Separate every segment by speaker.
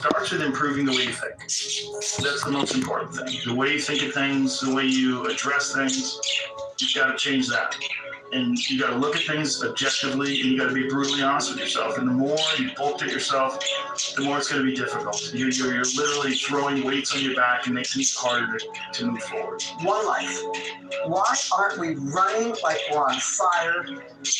Speaker 1: starts with improving the way you think. That's the most important thing. The way you think of things, the way you address things, you've got to change that. And you got to look at things objectively, and you got to be brutally honest with yourself. And the more you bullshit yourself, the more it's going to be difficult. You're literally throwing weights on your back and making it harder to move forward.
Speaker 2: One life. Why aren't we running like we're on fire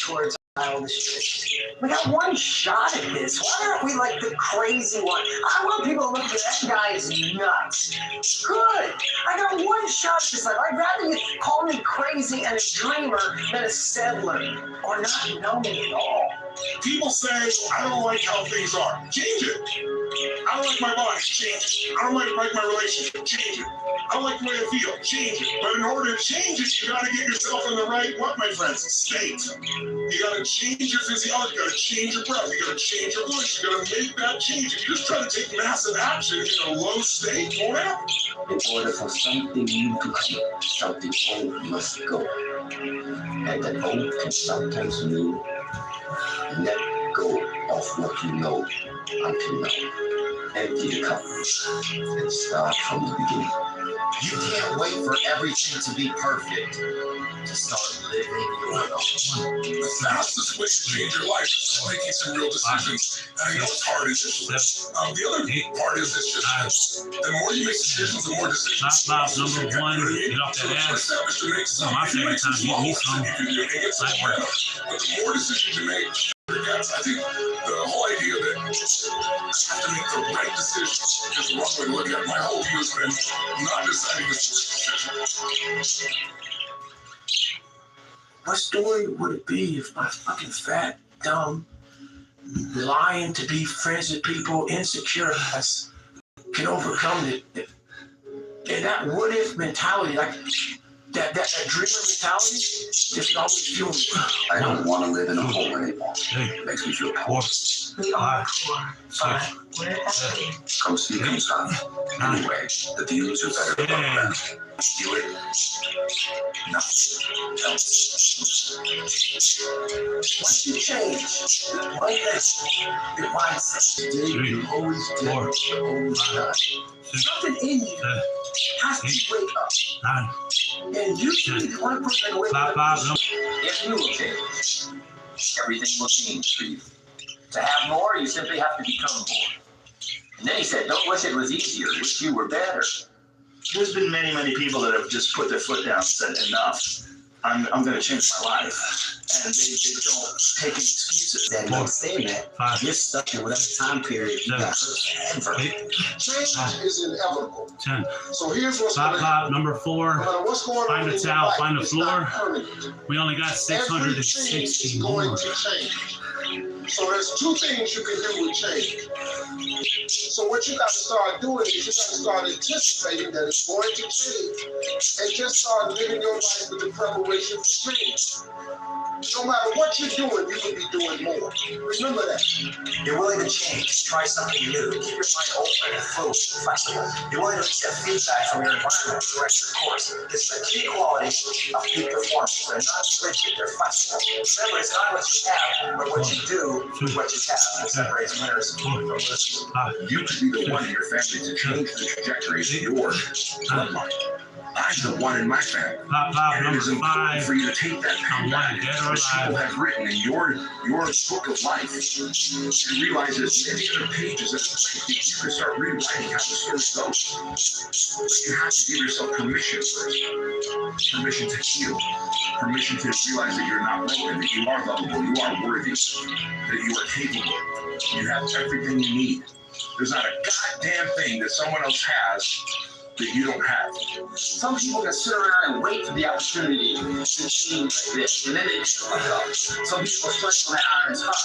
Speaker 2: towards the street? We got one shot at this. Why aren't we like the crazy one? I want people to look at that guy as nuts. Good. I got one shot at this life. I'd rather you call me crazy and a dreamer than a settler or not know me at all.
Speaker 3: People say, I don't like how things are. Change it. I don't like my body. Change it. I don't like my relationship. Change it. I don't like the way I feel. Change it. But in order to change it, you got to get yourself in the right, what, my friends? State. You got to change your physiology. You got to change your breath. You got to change your voice. You got to make that change. If you just try to take massive action in a low state, it won't happen.
Speaker 4: In order for something new to come, something old must go. And that old can sometimes new. Let go of what you know until now. Empty the cup and start from the beginning.
Speaker 5: You can't wait for everything to be perfect to start living your life.
Speaker 3: The fastest way to change your life is making some real decisions. And I know it's hard initially. The other part is it's just the more you make decisions, the more decisions.
Speaker 6: Number one, get off that ass. My favorite time, get me some.
Speaker 3: But the more decisions you make, I think the whole idea that you have to make the right decisions is the wrong way to look at it. My whole view has been not deciding is the worst decision.
Speaker 2: What story would it be if my fucking fat, dumb, lying to be friends with people, insecure ass can overcome it? And that what if mentality, like that dreamer mentality, just always fuel me.
Speaker 4: I don't want to live in a hole anymore. It makes me feel poor.
Speaker 2: We are poor.
Speaker 4: Come see me, son. Anyway, the views are better above ground. Do it. Nothing else.
Speaker 2: Once you change, your mindset, you always did, you always done. Something in you has to wake up. And usually the only person that can wake up
Speaker 5: If you will change, everything will change for you. To have more, you simply have to become more. And then he said, don't wish it was easier, wish you were better.
Speaker 1: There's been many, many people that have just put their foot down and said, enough. I'm going to change my life. And they don't take any excuses.
Speaker 2: that don't say that, you're stuck in whatever time period you got forever.
Speaker 3: Change is inevitable. So here's what's going to happen.
Speaker 6: Number 4,
Speaker 3: No matter what's going
Speaker 6: find
Speaker 3: on
Speaker 6: a
Speaker 3: in your
Speaker 6: towel,
Speaker 3: life,
Speaker 6: find a
Speaker 3: it's
Speaker 6: floor.
Speaker 3: not permanent.
Speaker 6: We only got
Speaker 3: Every change
Speaker 6: 660
Speaker 3: is going
Speaker 6: more.
Speaker 3: to change. So there's 2 things you can do with change. So what you got to start doing is you got to start anticipating that it's going to change and just start living your life with the preparation for change. No matter what you're doing, you can be doing more. Remember that.
Speaker 2: You're willing to change, try something new, keep your mind open and flexible. You're willing to accept feedback from your environment to direct your course. This is a key quality of peak performance. They're not rigid, they're flexible. Remember, it's not what you have, but what you do with what you have that separates winners from losers.
Speaker 4: You could be the one in your family to change the trajectory of your bloodline. I'm the one in my family. And it is important for you to take that pen back, which people have written in your book of life, and realize there's many other pages that you can start rewriting how the story goes. But you have to give yourself permission first. Permission to heal. Permission to realize that you're not broken, that you are lovable, you are worthy, that you are capable. You have everything you need. There's not a goddamn thing that someone else has that you don't have.
Speaker 5: Some people can sit around and wait for the opportunity to change like this, and then they just fuck up. Some people strike when that iron's hot.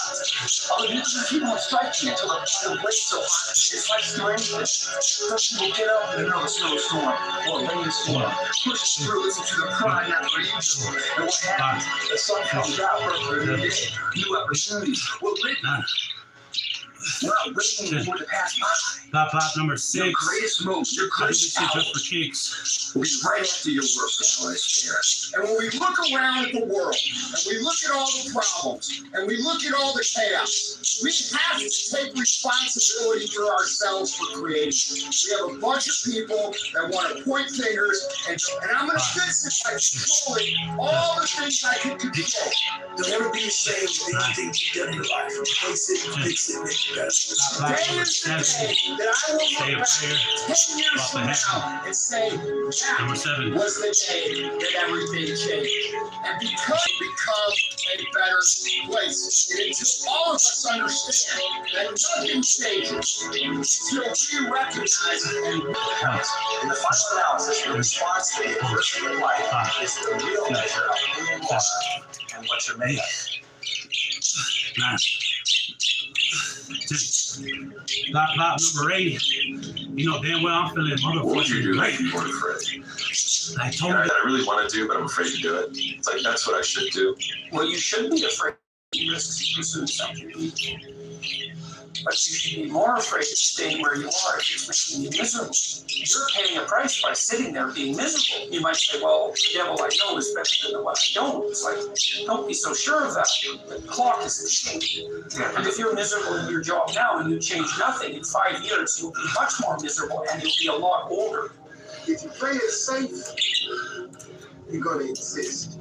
Speaker 5: Other people will strike you until the blade's so hot. It's like strange. Some people get up in the middle of a snowstorm or a rainstorm, push through, listen to the crying out for you. And what happens? The sun comes out for a new day, new opportunities. We're not waiting for it to pass by.
Speaker 6: Pop number
Speaker 5: Your
Speaker 6: 6.
Speaker 5: greatest move, your
Speaker 6: I do this
Speaker 5: greatest
Speaker 6: shit
Speaker 5: hour
Speaker 6: just for kicks.
Speaker 5: will be right after your workout right there. And when we look around at the world, and we look at all the problems, and we look at all the chaos, we have to take responsibility for ourselves for creating. We have a bunch of people that want to point fingers, and I'm going to fix it by controlling all the things I can control.
Speaker 7: Don't ever be ashamed of anything you've done in your life. Fix it, make it better.
Speaker 5: Today is the day that I will look back 10 years from now and say,
Speaker 6: Number 7.
Speaker 5: that was the day that everything changed. And because we become a better place, and until all of us understand that nothing changes until we recognize and
Speaker 2: In the final analysis, your response to the adversity of life is the real measure of who you are and what you're made of.
Speaker 6: 9. 10. Pop number 8. You know damn well I'm feeling
Speaker 8: What would you do
Speaker 6: motherfucking
Speaker 8: if
Speaker 6: great.
Speaker 8: you weren't afraid?
Speaker 6: I told
Speaker 8: Yeah,
Speaker 6: you.
Speaker 8: I really want to do, but I'm afraid to do it. It's like, that's what I should do.
Speaker 2: Well, you shouldn't be afraid of risks pursuing something. But you should be more afraid of staying where you are if it's making you miserable. You're paying a price by sitting there being miserable. You might say, well, the devil I know is better than the one I don't. It's like, don't be so sure of that. The clock is ticking. And if you're miserable in your job now and you change nothing, in 5 years you'll be much more miserable and you'll be a lot older.
Speaker 3: If you play it safe, you're gonna exist.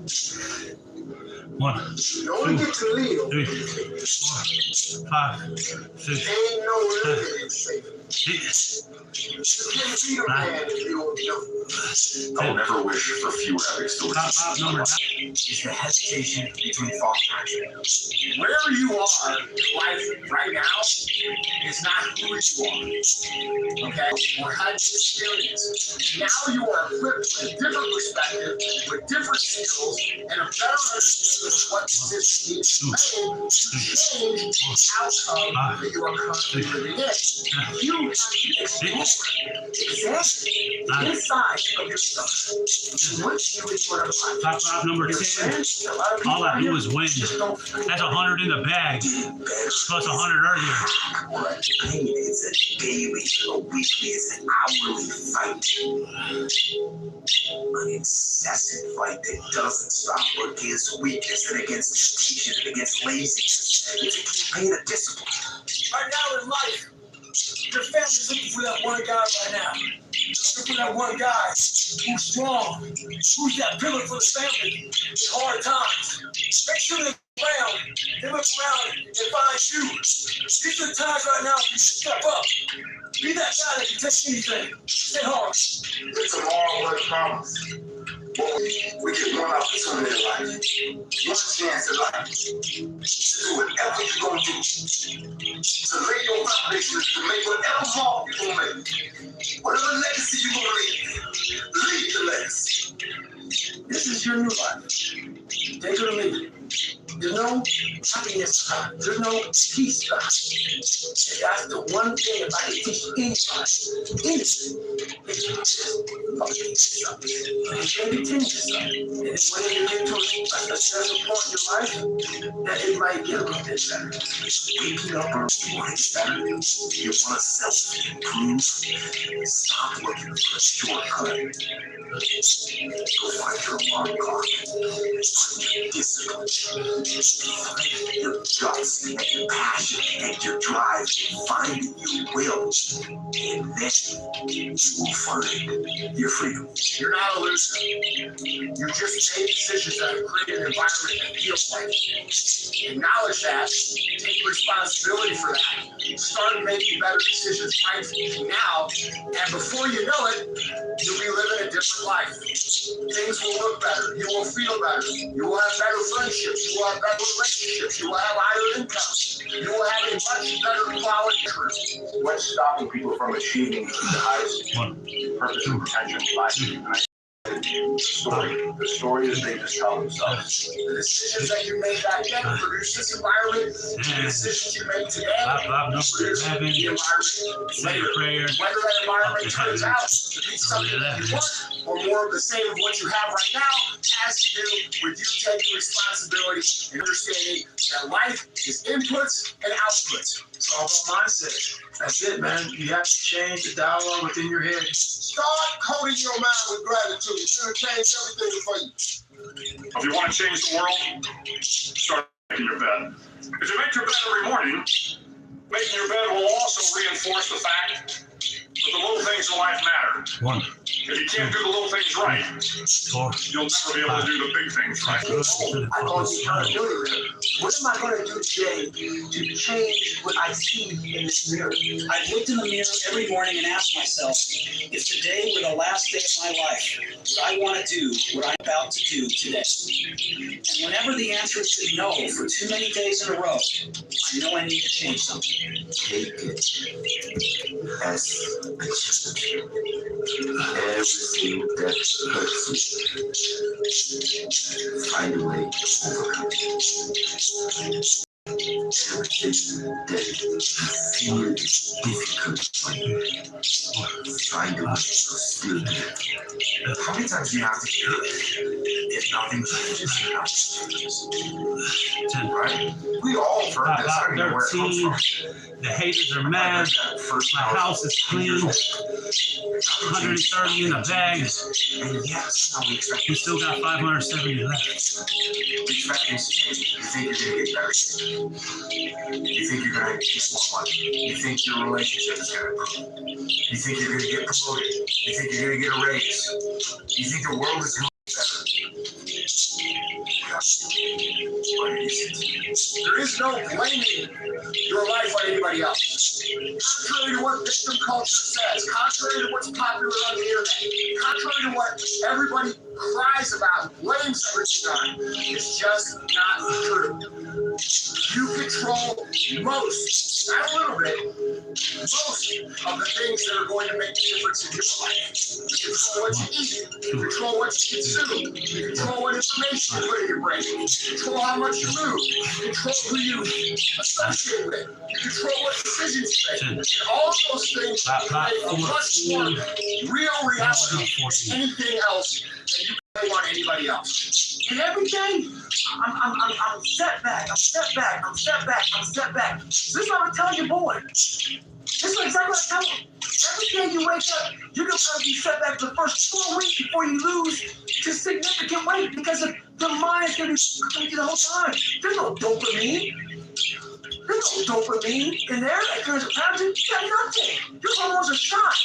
Speaker 6: 1,
Speaker 3: You only get to live.
Speaker 6: 3, 4, 5, 6,
Speaker 3: Ain't no living in safe.
Speaker 6: 8,
Speaker 3: You can't beat a man if you don't know.
Speaker 8: I will never wish for fewer epic stories.
Speaker 6: Pop number 9.
Speaker 7: It's the hesitation between thought and action.
Speaker 5: Where you are in life right now is not who you are. Okay? Or had experience. Now you are equipped with a different perspective, with different skills, and a better understanding of what decisions need to be made to change the outcome that you are currently living in. You have to explore, examine the inside of yourself. What you really want to find.
Speaker 6: Pop number 10. All I do is win. That's 100 in the bag. Plus 100 earlier.
Speaker 7: Pain is a daily, a weekly, it's an hourly fight. An incessant fight that doesn't stop against weakness and against temptation and against laziness. It's a campaign of discipline.
Speaker 9: Right now in life, your family's looking for that one guy right now. Looking for that one guy who's strong, who's that pillar for the family in hard times. Make sure they're around. They look around and find you. These are the times right now for you to step up. Be that guy that can take anything. Stay hard.
Speaker 3: It's a hard-work promise. We get one opportunity in life, one chance in life to do whatever you're going to do, to lay your foundation, to make whatever mark you're going to make, whatever legacy you're going to leave the legacy.
Speaker 2: This is your new life. Take it or leave it. There's no happiness. There's no peace. That's the one thing if I can teach anybody, it's going to continue something. And when you get to a certain point in your life, that it might get a little bit better.
Speaker 7: It's waking up early. You want to get better. You want to self-improve. Stop looking for a shortcut. Go find your alarm clock. Find your discipline. Find your guts and your passion and your drive. Find your will. And then you will find your freedom.
Speaker 5: You're not a loser. You just made decisions that have created an environment that feels like it. Acknowledge that. Take responsibility for that. Start making better decisions right now. And before you know it, you'll be living a different life. Things will look better. You will feel better. You will have better friendships. You will have better relationships. You will have higher incomes. You will have a much better quality career.
Speaker 4: What's stopping people from achieving the highest purpose and potential in life? The story is they just tell themselves.
Speaker 5: The decisions that you made back then produce this environment. The decisions you make today produce the environment later. Whether that environment turns out to be something that you want or more of the same of what you have right now,
Speaker 3: has to do with you taking responsibility and understanding that life is inputs and outputs.
Speaker 1: It's all about mindset. That's it, man. You have to change the dialogue within your head.
Speaker 3: Start coding your mind with gratitude. It's going to change everything for you.
Speaker 4: If you want to change the world, start making your bed. If you make your bed every morning, making your bed will also reinforce the fact that the little things in life matter.
Speaker 6: One.
Speaker 4: If you can't do the little things right,
Speaker 6: 4.
Speaker 4: you'll never be able to do the big things right.
Speaker 2: I call it accountability. What am I going to do today to change what I see in this mirror?
Speaker 10: I've looked in the mirror every morning and asked myself, if today were the last day of my life, would I want to do what I'm about to do today? And whenever the answer is no for too many days in a row, I know I need to change something.
Speaker 7: Take it as a challenge. Everything that hurts you, find a way to overcome it. Everything that you feel is difficult for you, find a way to still do it. How many times do you have to hear it? If nothing changes, nothing changes.
Speaker 6: 10.
Speaker 7: Right? We all have heard this. I don't know where it comes
Speaker 6: 13.
Speaker 7: from.
Speaker 6: The haters are mad. My house is clean. 130 in the bag.
Speaker 7: And yes, how we expect
Speaker 6: We still got 570 left.
Speaker 7: we expect things to change. You think you're going to get better. You think you're going to get more money. You think your relationship is going to improve. You think you're going to get promoted. You think you're going to get a raise. You think the world is going to be better.
Speaker 3: There is no blaming your life on anybody else. Contrary to what victim culture says, contrary to what's popular on the internet, contrary to what everybody cries about, blames everything on, it's just not true. You control most, not a little bit, most of the things that are going to make a difference in your life. You control what you eat, you control what you consume, you control what information you put in your brain, you control how much you move, you control who you associate with, you control what decisions you make. And all of those things create a much more real reality than anything else that you can blame on anybody else.
Speaker 2: And every day, I'm set back. So this is what I'm telling your boy. This is exactly what I tell him. Every day you wake up, you're going to be set back the first 4 weeks before you lose to significant weight because of the mind is going to be fucking with you the whole time. There's no dopamine. There's no dopamine in there. Like there's a pound, you got nothing. Your hormones are shot.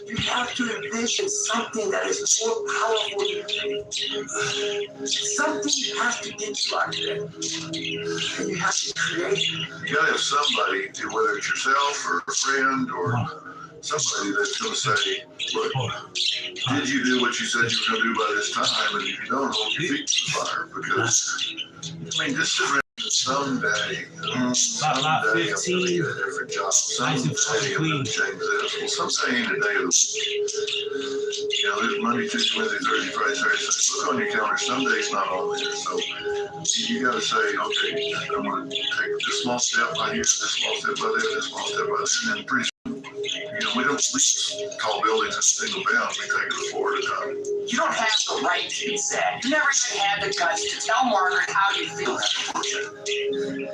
Speaker 2: You have to envision something that is more powerful than you. Something has to get you out of there. And you have to create it.
Speaker 11: You gotta have somebody, whether it's yourself or a friend or somebody that's gonna say, look, did you do what you said you were gonna do by this time? And if you don't, hold your feet to the fire. Because, I mean, just sit around. Someday I'm gonna get a different job. Someday I'm gonna change this. Well, someday ain't a day of the week. You know, there's Monday, Tuesday, Wednesday, Thursday, Friday, Saturday, Sunday. Look on your calendar. Some days not on there. So you gotta say, okay, I'm gonna take this small step by here, this small step by there, this small step by there, and then pretty soon, you know, we don't lease tall buildings in single bound. We take it a floor at a time.
Speaker 5: You don't have the right to be sad. You never even had the guts to tell Margaret how you feel.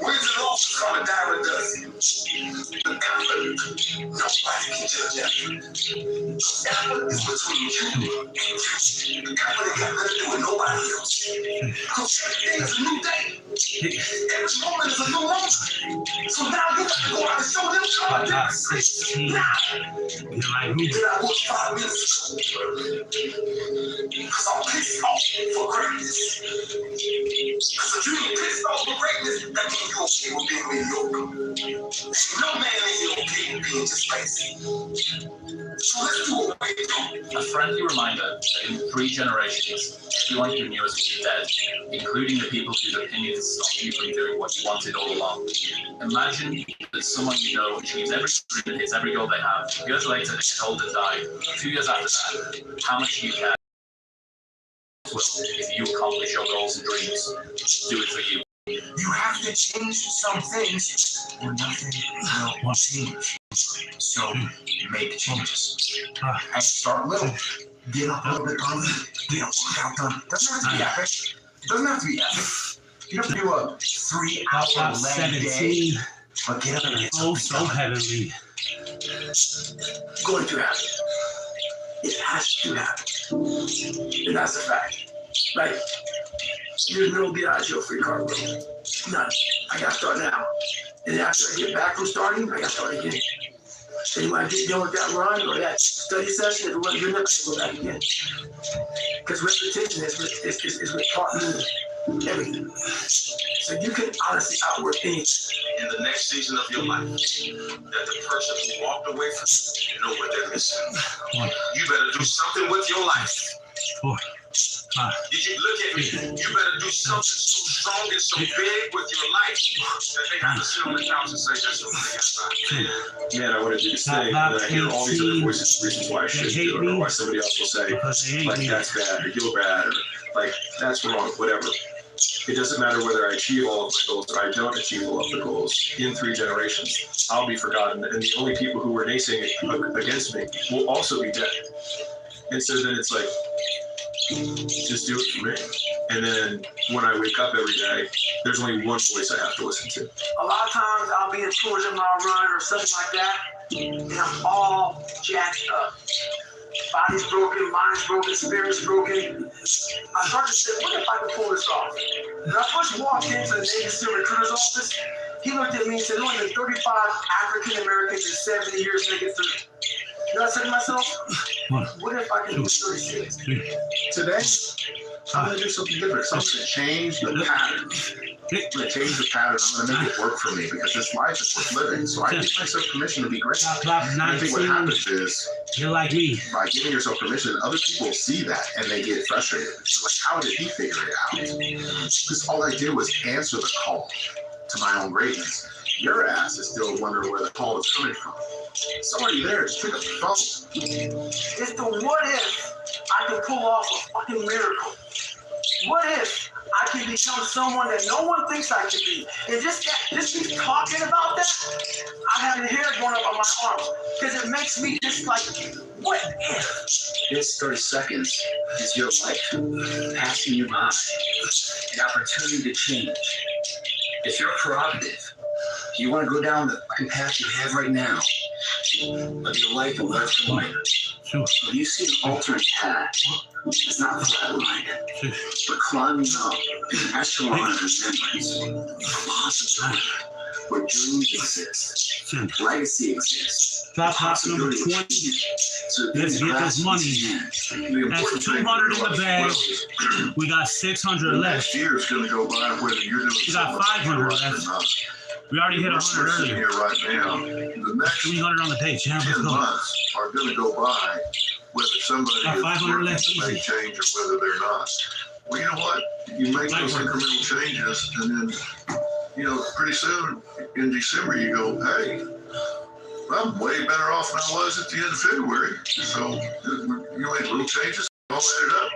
Speaker 3: When's it all coming down with us? The effort, nobody can judge that. The effort is between you and you. The effort ain't got nothing to do with nobody else. Because everything is a new day. Every moment is a new moment. So now you have to go out and show them something different. Now, did I work 5 minutes ago? Because I'm pissed off for greatness. Because if you ain't pissed off for greatness, that means you're okay with being mediocre. Ain't no man in here okay with being just lazy. So let's do what we do.
Speaker 5: A friendly reminder that in 3 generations, everyone who knew us will be dead, including the people whose opinions stopped you from doing what you wanted all along. Imagine that someone you know achieves every dream and hits every goal they have. Years later, they get old and die. 2 years after that, how much do you care? Well, if you accomplish your goals and dreams, do it for you.
Speaker 7: You have to change some things or nothing will change. So make changes. And start little. Get up a little bit early. Get a workout done. Doesn't have to be epic. Doesn't have to be epic. You don't have to do a 3-hour leg day. But get up and get
Speaker 6: Oh, so heavenly.
Speaker 9: Going to happen. It has to happen. And that's a fact. Like, there's no get out of jail free card, bro. None. I got to start now. And after I get back from starting, I got to start again. And when I get done with that run or that study session, if it wasn't good enough, I go back again. Because repetition is what taught me everything. So you can honestly outwork anything.
Speaker 4: In the next season of your life, that the person who walked away from you know what they're missing. You better do something with your life.
Speaker 6: 4, 5.
Speaker 4: Did you look at me? You better do something so strong and so big with your life that they have to sit on the couch and say, that's what they got.
Speaker 12: Man, I wanted you to say that I hear all these other voices, reasons why I should do it, or why somebody else will say, like, that's bad, or you're bad, or like, that's wrong, whatever. It doesn't matter whether I achieve all of my goals or I don't achieve all of the goals. In 3 generations, I'll be forgotten, and the only people who were naysaying against me will also be dead. And so then it's like, just do it for me. And then when I wake up every day, there's only one voice I have to listen to.
Speaker 2: A lot of times I'll be in tourism mile run or something like that, and I'm all jacked up. Body's broken, mind's broken, spirit's broken. I started to say, what if I could pull this off? When I first walked into the Navy SEAL recruiter's office, he looked at me and said, only 35 African Americans in 70 years make it through. You know what I said to myself? What if I could do 36?
Speaker 11: Today, I'm going to do something different. So I'm going to change the pattern. I'm going to change the pattern. I'm going to make it work for me because this life is worth living. So I give myself permission to be great. And I think what happens is,
Speaker 6: you're like me.
Speaker 11: By giving yourself permission, other people see that and they get frustrated. It's like, how did he figure it out? Because all I did was answer the call to my own greatness. Your ass is still wondering where the call is coming from. Somebody there, just pick up the phone.
Speaker 2: It's the what if I can pull off a fucking miracle. What if I can become someone that no one thinks I can be? And just keep talking about that, I have the hair going up on my arms. Because it makes me just like, what if?
Speaker 5: This 30 seconds is your life passing you by. An opportunity to change. It's your prerogative. Do you want to go down the path you have right now of your life and what's going? If you see an alternate path, it's not flatlined, but climbing up an echelon of remembrance, a possibility where dreams exist, legacy exists.
Speaker 6: Drop house number 20. Let's get this money. That's 200 in the bag. We got 600 left.
Speaker 11: Next year is going to go by whether you're doing
Speaker 6: We got 500 left. We already hit 100 earlier.
Speaker 11: Here right now, the next
Speaker 6: 300 on the page. Yeah,
Speaker 11: 10 months are going to go by whether somebody is working to make change or whether they're not. Well, you know what? You make those incremental changes, and then, pretty soon in December you go, hey, I'm way better off than I was at the end of February. So you make little changes, all added up.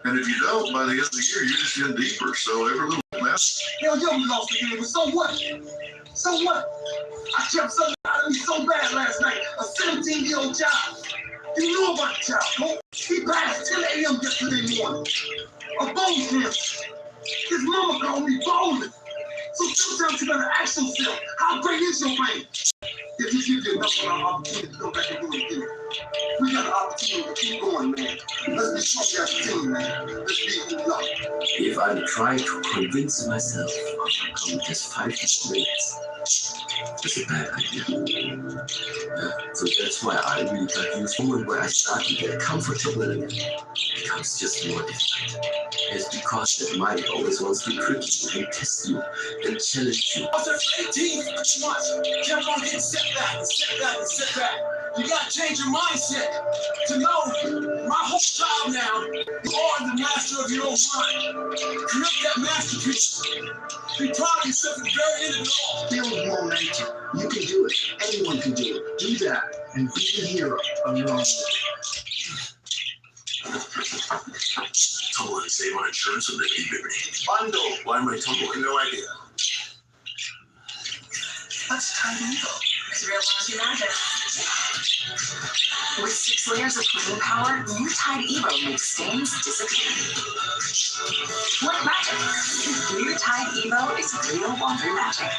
Speaker 11: And if you don't, by the end of the year, you're just in deeper. So every little mess.
Speaker 9: Yo, we lost the game, but so what? So what? I kept something out of me so bad last night. A 17-year-old child. You know about the child, bro. He passed 10 a.m. yesterday morning. A bone cancer. His mama called me bowling. So sometimes you gotta ask yourself, how great is your brain? If you give you enough of an opportunity to go back and do it again. We got an opportunity to keep going, man. Let's be strong as a team, man. Let's be who we are.
Speaker 5: If I'm trying to convince myself I come just 5 minutes, it's a bad idea. So that's why I really got used to the moment where I start to get comfortable in it. It becomes just more difficult. It's because that mind always wants to trick you and test you and challenge you.
Speaker 9: I was there for 18 months. Kept on getting setback and setback and setback. You gotta change your mindset to know my whole child now, you are the master of your own mind. Create that masterpiece. Be proud of yourself at the very end of it all.
Speaker 7: Build momentum. You can do it. Anyone can do it. Do that and be the hero of your own life.
Speaker 4: Someone to save on insurance so they can be liberty.
Speaker 11: Bundle.
Speaker 4: Why am I tumbling? No idea.
Speaker 7: Let's tighten up.
Speaker 13: makes real laundry magic. With 6 layers of cleaning power, new Tide Evo makes stains disappear. Like magic. New Tide Evo is real laundry magic.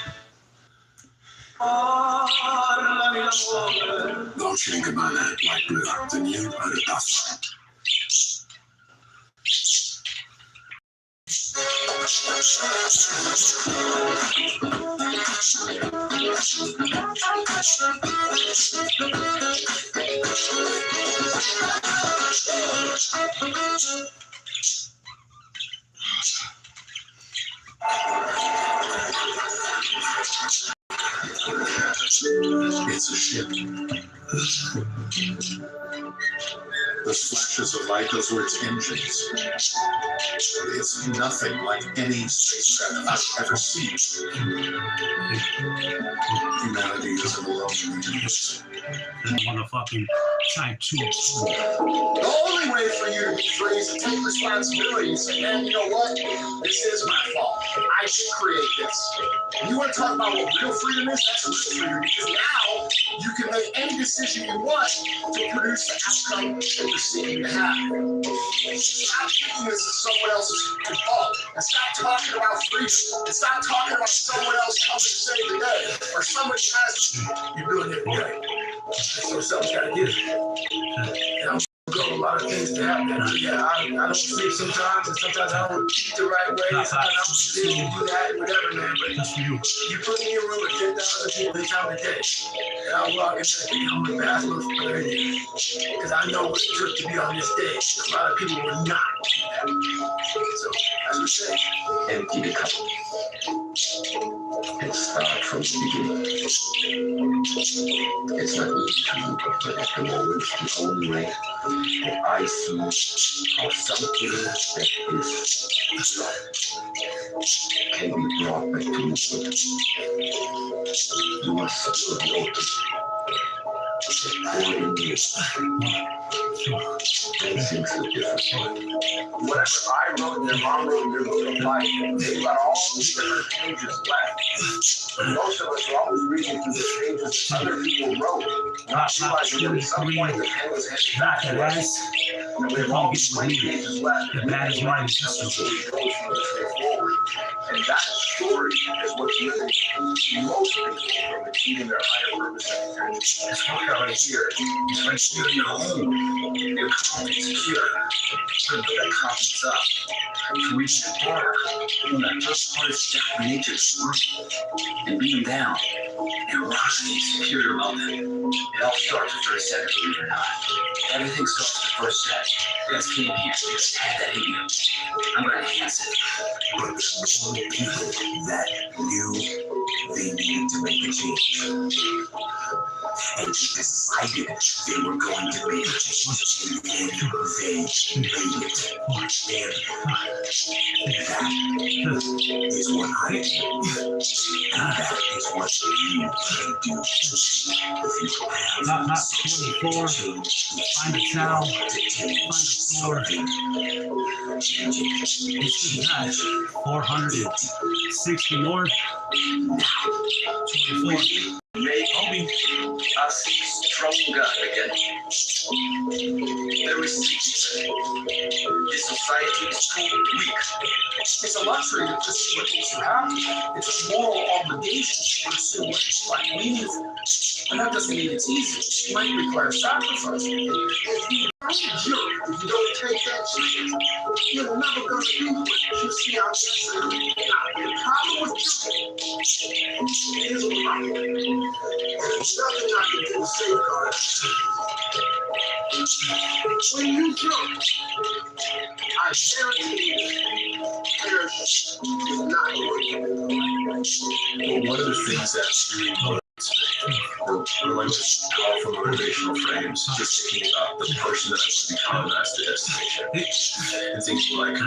Speaker 7: Launching Cabana Light Blue, the new waterfast. It's a ship. Those flashes of light, those were its engines. It's nothing like any spacecraft I've ever seen. Humanity isn't alone in the universe.
Speaker 6: That motherfucking type 2.
Speaker 3: The only way for you to be free is to take responsibility and say, man, you know what? This is my fault. I did create this. You want to talk about what real freedom is? That's real freedom, because now you can make any decision you want to produce the outcome that you're seeking to have. Stop thinking this is someone else's fault, and stop talking about freedom, and stop talking about someone else coming to save the day, or somebody has to. You're doing it right. So something's got to give. And I'm going a lot of things to happen. Yeah, I don't sleep sometimes, and sometimes I don't eat the right way. Sometimes I don't do this and do that, and whatever, man. But you put me in a room with 10,000 people each time a day, and I'll walk in there and I'm the best motherfucker in here. Because I know what it took to be on this stage. A lot of people were not. So, as we say, empty the cup. And start from the beginning. It's not easy to do, but at the moment, the only way that I see how something that is can be brought back to movement. You must still be open. Pour in you. And things are different. Whatever I wrote and their mom wrote in their book of life, they've got all these different pages left. But most of us are always reading through the pages that other people wrote, not realizing that at some point the pen was headed back to us. And we have all these 20 pages left. And that is why this is so goes from this day forward. And that story is what's living most people from achieving their higher purpose and potential. It's what right here. It's right here in your home. Your confidence is here. Put that confidence up. To reach the bar, from that first part of Jack Nature's root, and beam down, and rise to superior level. It all starts with 30 seconds, believe it or not. Everything starts with the first set. That's key in here. You just have that in you. I'm going to enhance it.
Speaker 7: But there's only people that knew they needed to make a change. And decided they were going to make a change. And then they made it. And that is what I do. And that is what you can do. If you have
Speaker 6: Not 24. Find a towel. Find a floor. This is that. 460 more. 24.
Speaker 5: Make us stronger again. There is this society is too weak.
Speaker 3: It's a luxury to just see what makes you happy. It's a moral obligation to pursue what you find meaningful. And that doesn't mean it's easy. It might require sacrifice. If you don't take that chance, you're never going to do what you see out there. The problem with jumping is a problem. There's nothing I can do to safeguard it. When you jump, I guarantee you, there's not going to be.
Speaker 12: One of the things that's really or like just powerful motivational frames, just thinking about the person that I want to become as the destination. And thinking like, I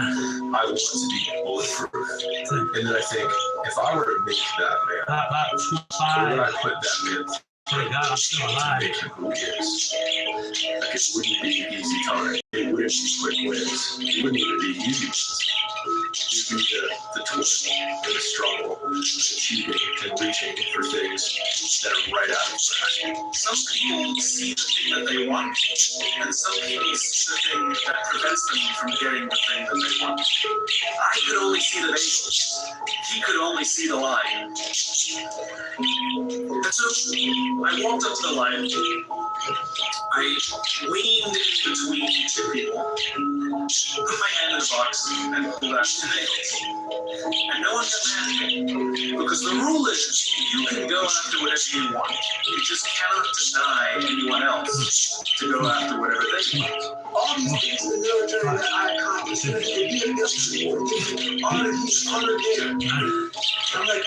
Speaker 12: want to be bulletproof. And then I think, if I were to make that man, where would I put that man?
Speaker 6: Thank God I'm still alive.
Speaker 12: To make him who he is. Like, it wouldn't be an easy time. it wouldn't be quick wins. It wouldn't even be easy wins. It would be the toil and the struggle and achieving and reaching for things that are right out of grasp.
Speaker 5: Some people see the thing that they want, and some people see the thing that prevents them from getting the thing that they want. I could only see the bagels. He could only see the line. And so I walked up to the line. I leaned in between two people, put my hand in the box, and pulled out two bagels. And no one got mad at me, because the rule is you can go after whatever you want. You just cannot deny anyone else to go after whatever they want.
Speaker 2: All these things in the military that I accomplished, if you get honor there. I'm like,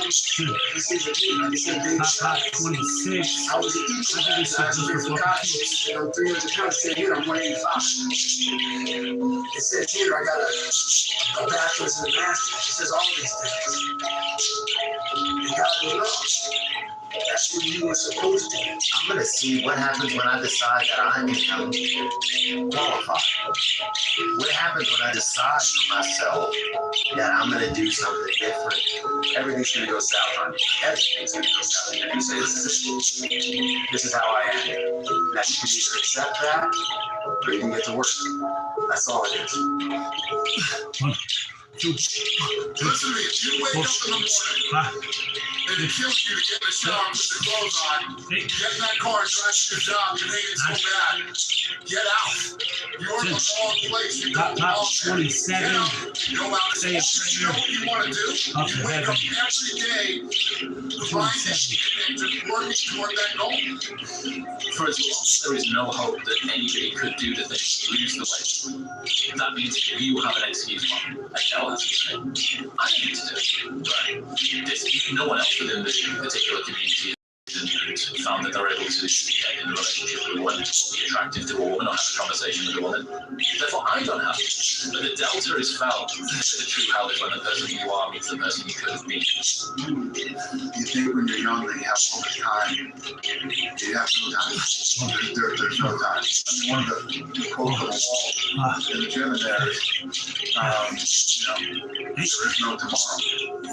Speaker 2: this is a big, this is a big shot.
Speaker 6: 26.
Speaker 2: I was an equal. I was a cops, and I'm 300 pounds. Said here, I'm 185. It says here, I got a bachelor's and a master's. It says all these things. You gotta go wrong. That's what you were supposed to do.
Speaker 14: I'm gonna see what happens when I decide that I'm qualified. What happens when I decide for myself that I'm gonna do something different?
Speaker 5: Everything's gonna go south on you. Everything's gonna go south. And you say, this is how I am.
Speaker 14: That you can either accept that or you can get to work. That's all it is.
Speaker 3: Listen to me, if you wake up in the morning and it kills you to get in the shower and put the clothes on, get in that car and drive to your job, you hate it so bad, get out. You're in the wrong place. You got the wrong
Speaker 6: 27.
Speaker 3: Get out and go out and
Speaker 6: Say a
Speaker 3: you know what you want to do? You wake up every day grinding and just working toward that goal.
Speaker 5: For as long as there is no hope that anybody could do the thing to lose the weight, that means you have an excuse. I tell us, I need to do it. Right. This, no one else within this particular community and found that they're able to get in a relationship with a woman, be attractive to a woman, or have a conversation with a woman. Therefore, I don't have to. But the delta is felt. The true hell is when the person you are meets the person you could have been.
Speaker 11: You think when you're young that you have all the time. You have no time. There's no time. I mean, one of the quotes on the wall in the gym in there is, there is no tomorrow.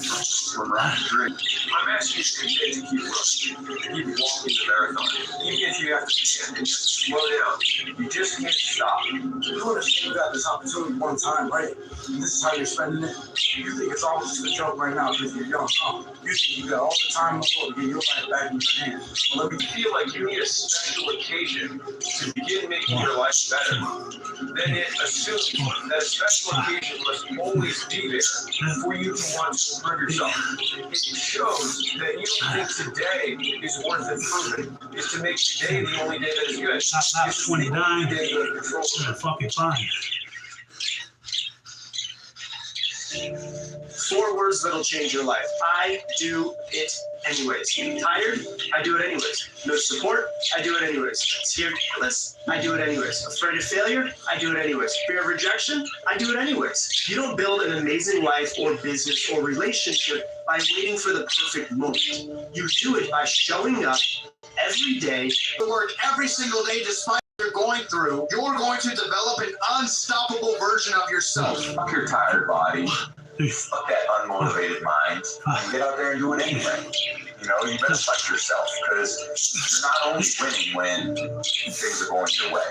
Speaker 11: From round three.
Speaker 5: I'm asking you to keep running. Keep walking the marathon. Even if you have to slow down, you just can't stop.
Speaker 9: You understand you got this opportunity one time, right? And this is how you're spending it. You think it's all just a joke right now because you're young, huh? You think you got all the time in the world to get your life back in your hands.
Speaker 5: Well, if you feel like you need a special occasion to begin making your life better, then it assumes that a special occasion must always be there for you to want to improve yourself. It shows that you don't think today is worth improving. Is to make today the only day that is good.
Speaker 6: Top 29. Fucking fine.
Speaker 5: 4 words that'll change your life. I do it anyways. Tired? I do it anyways. No support? I do it anyways. Scared shitless? I do it anyways. Afraid of failure? I do it anyways. Fear of rejection? I do it anyways. You don't build an amazing life or business or relationship by waiting for the perfect moment. You do it by showing up every day.
Speaker 7: To work every single day despite what you're going through. You're going to develop an unstoppable version of yourself.
Speaker 8: Fuck your tired body. Fuck that unmotivated mind. And get out there and do it anyway. You know, you better fight yourself, because you're not only winning when things are going your way.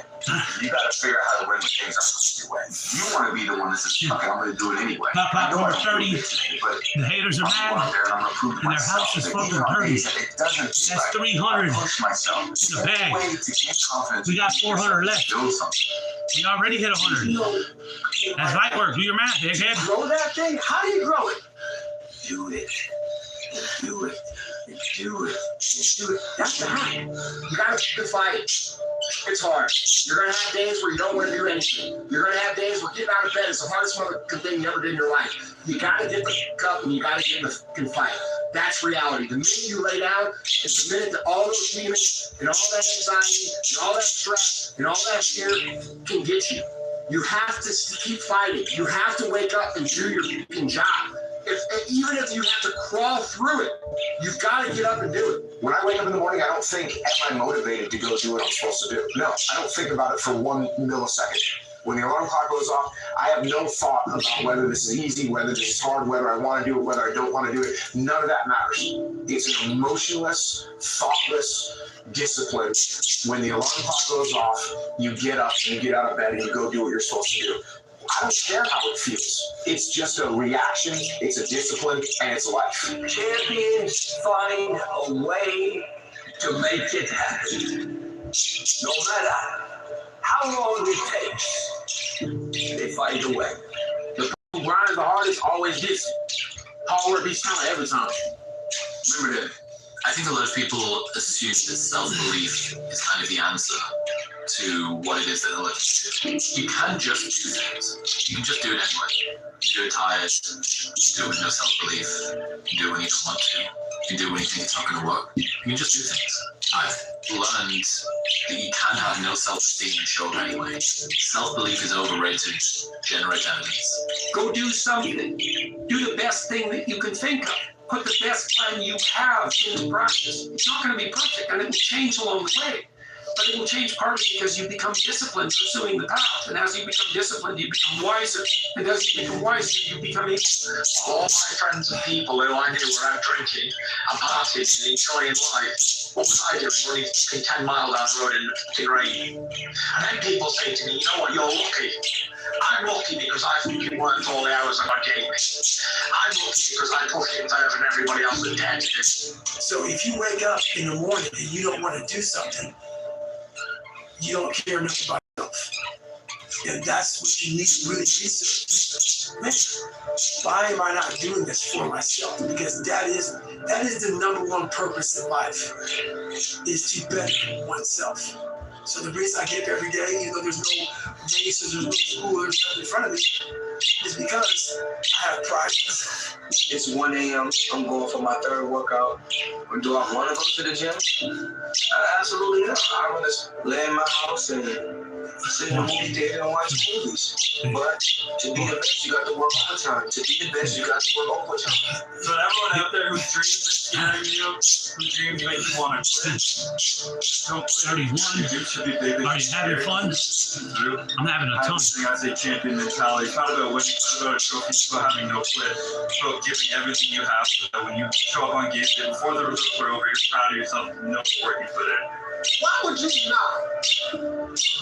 Speaker 8: You got to figure out how to win when things aren't going your way. You want to be the one that says, fuck it, I'm going to do it anyway.
Speaker 6: Pop number 30.
Speaker 8: But
Speaker 6: the haters are mad.
Speaker 8: And I'm going to prove
Speaker 6: and their house is fucking dirty.
Speaker 8: It doesn't.
Speaker 6: That's 300
Speaker 8: push myself.
Speaker 6: in the bag.
Speaker 8: Way to get confidence.
Speaker 6: We got 400 left.
Speaker 8: Do something.
Speaker 6: We already hit 100. That's light work. Do your math, dickhead.
Speaker 2: Grow that thing? How do you grow it?
Speaker 5: Do it. Do it. Do it.
Speaker 2: Do it. That's the hack. You gotta fight. It's hard. You're gonna have days where you don't want to do anything. You're gonna have days where getting out of bed is the hardest thing you ever did in your life. You gotta get the cup and you gotta get in the fucking fight. That's reality. The minute you lay down is the minute that all those demons and all that anxiety and all that stress and all that fear can get you. You have to keep fighting. You have to wake up and do your fucking job.
Speaker 8: Even if you have to crawl through it, you've got to get up and do it. When I wake up in the morning, I don't think, am I motivated to go do what I'm supposed to do? No, I don't think about it for 1 millisecond. When the alarm clock goes off, I have no thought about whether this is easy, whether this is hard, whether I want to do it, whether I don't want to do it. None of that matters. It's an emotionless, thoughtless discipline. When the alarm clock goes off, you get up and you get out of bed and you go do what you're supposed to do. I don't care how it feels. It's just a reaction, it's a discipline, and it's life.
Speaker 2: Champions find a way to make it happen. No matter how long it takes, they find a way.
Speaker 5: The person who grinds the hardest always gets it. Hard work beats talent every time. Remember that.
Speaker 15: I think a lot of people assume that self-belief is kind of the answer to what it is that they're looking to do. You can just do things. You can just do it anyway. You do it tired. You do it with no self-belief. You do it when you don't want to. You do it when you think it's not going to work. You can just do things. I've learned that you can have no self-esteem and show it anyway. Self-belief is overrated. Generate evidence.
Speaker 9: Go do something. Do the best thing that you can think of. Put the best plan you have into practice. It's not going to be perfect, and it will change along the way. But it will change partly because you become disciplined pursuing the path. And as you become disciplined, you become wiser. And as you become wiser, you become able.
Speaker 4: All my friends and people who I knew were out drinking and partying and enjoying life. What was I doing? Running 10 miles down the road in the rain. And then people say to me, you know what, you're lucky. I'm lucky because I fucking worked all the hours that God gave me. I'm lucky because I pushed it further than everybody else that dared to do.
Speaker 9: So if you wake up in the morning and you don't want to do something, you don't care enough about yourself. And that's what you need to really research. Man, why am I not doing this for myself? Because that is the number one purpose in life, is to better oneself. So the reason I get up every day, even though there's no races, there's no school, there's nothing in front of me, is because I have pride.
Speaker 5: It's 1 a.m. I'm going for my third workout. Or do I want to go to the gym? Absolutely not. I want to lay in my house and sit in the movie theater and watch movies. But to be the best, you got to work overtime. To be the best, you got to work overtime.
Speaker 1: So everyone out there who dreams of scaring you, who dreams make you want to quit, just don't quit.
Speaker 6: 31. Are you having fun? I'm having a ton.
Speaker 1: I say champion mentality. It's not about winning, it's not about a trophy, it's about having no quit. It's about giving everything you have so that when you show up on game day, before the results are over, you're proud of yourself and know the work you put in.
Speaker 3: Why would you not go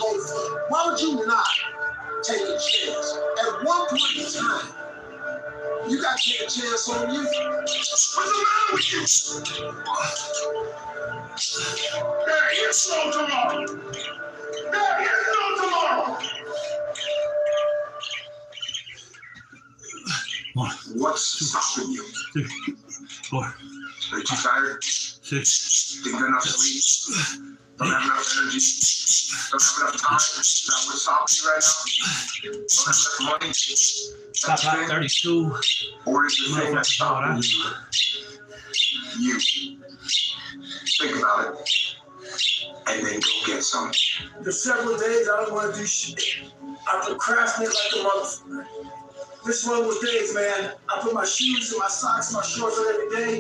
Speaker 3: for it? Why would you not take a chance? At one point in time, you got to take a chance on you. What's the matter with you? There is no tomorrow. There is no tomorrow.
Speaker 4: What's stopping you?
Speaker 6: 2, 4.
Speaker 4: Are you too tired?
Speaker 6: 6.
Speaker 4: Didn't get enough sleep? Don't have enough energy? Don't have enough time? Is that what's stopping you right now? Don't have enough money?
Speaker 6: Stop at 32.
Speaker 4: Or is the thing that's stopping you? Think about it. And then go get some.
Speaker 9: There's several days I don't want to do shit. I procrastinate like a motherfucker. This one of those days, man. I put my shoes and my socks and my shorts on every day.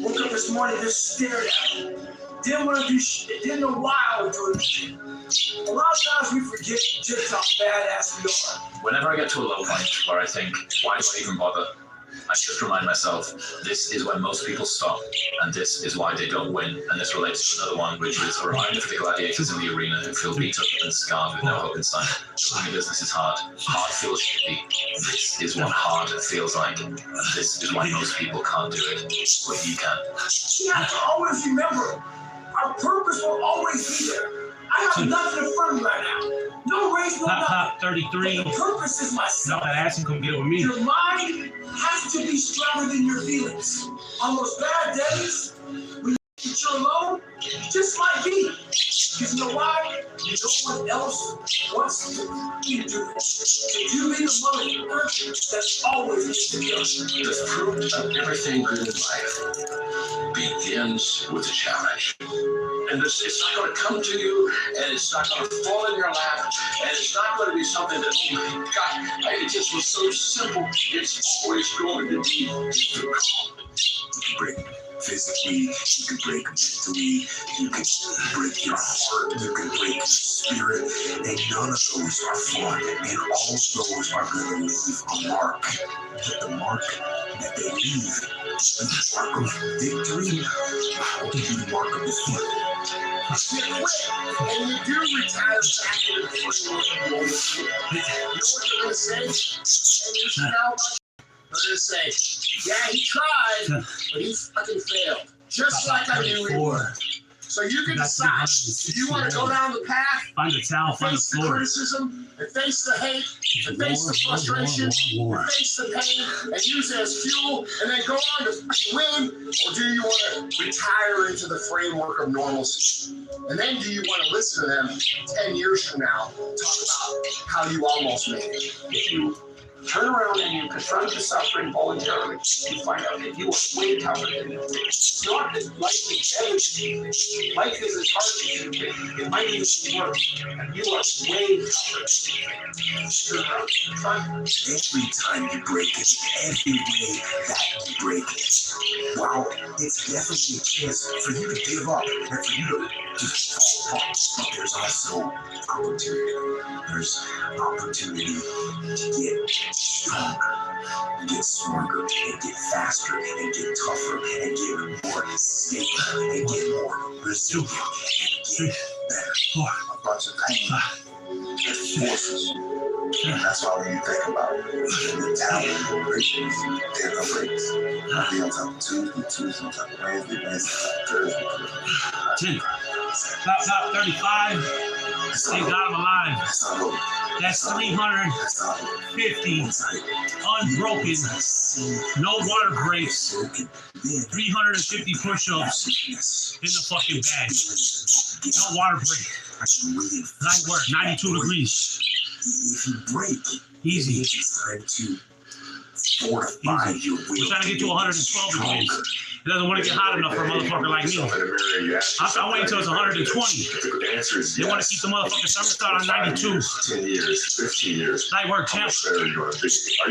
Speaker 9: Woke up this morning, just stared at them. Didn't want to do shit. Didn't know why I was doing shit. A lot of times we forget just how badass we are.
Speaker 15: Whenever I get to a low point where I think, why do I even bother? I just remind myself, this is when most people stop, and this is why they don't win. And this relates to another one, which is a reminder for the gladiators in the arena who feel beat up and scarred with no hope in sight. Running a business is hard. Hard feels shitty. This is what hard feels like. And this is why most people can't do it, but you can.
Speaker 9: You have to always remember, our purpose will always be there. I have nothing in front of me right now. No race, no nothing.
Speaker 6: 33.
Speaker 9: But the purpose is myself.
Speaker 6: No, that ass come get with me.
Speaker 9: Your mind has to be stronger than your feelings. On those bad days, when you're alone, just might be. Because you know why? No one else wants to do it. So you be the motherfucker that's always needs to be done.
Speaker 4: The fruit of everything good in life begins with a challenge. And it's not going to come to you, and it's not going to fall in your lap, and it's not going to be something that, oh my God, it just was so simple. It's always going to be difficult.
Speaker 7: You can break physically, you can break mentally, you can break your heart, you can break your spirit, and none of those are fun, and all of those are going to leave a mark. But the mark that they leave is the mark of victory, or the mark of defeat.
Speaker 9: And you do retire back to the framework of normalcy. You know what they're going to say? 10 years from now, they're going to say, yeah, he tried, but he fucking failed. Just like I knew he would. So you can decide, do you want to go down the path,
Speaker 6: find the towel, find the
Speaker 9: face the
Speaker 6: floor,
Speaker 9: criticism, and face the hate, and face the frustration, and face the pain, and use it as fuel, and then go on to win? Or do you want to retire into the framework of normalcy? And then do you want to listen to them 10 years from now talk about how you almost made it? If you turn around and you confront the suffering voluntarily, you find out that you are way tougher than you think. It's not that life is better than you think. Life is as hard as you think. It might even be worse. And you are way tougher than you think. Turn around. Try.
Speaker 7: Every time you break it, every way that you break it, wow, it's definitely a chance for you to give up and for you to just fall apart. But there's also opportunity. There's opportunity to get stronger, and get smarter, and get faster, and get tougher, and get more stable, and get more resilient, and get better.
Speaker 8: A bunch of pain that forces. And that's why when you think about the talent, they're the breaks. Be on top of Tuesday, on top of Wednesday, on top of Thursday.
Speaker 6: 10. Top 35. They got him alive. That's 350 unbroken, no water breaks, 350 push-ups in the fucking bag. No water break. Night work, 92 degrees.
Speaker 7: If you break,
Speaker 6: easy.
Speaker 7: It's time to fortify your will.
Speaker 6: We're trying to get to 112 degrees. It doesn't want to get hot enough for a motherfucker like me. I'm waiting until it's 120. They want to keep the motherfucking thermostat on 92.
Speaker 11: 10 years, 15 years.
Speaker 6: Night work, champ.
Speaker 11: Are you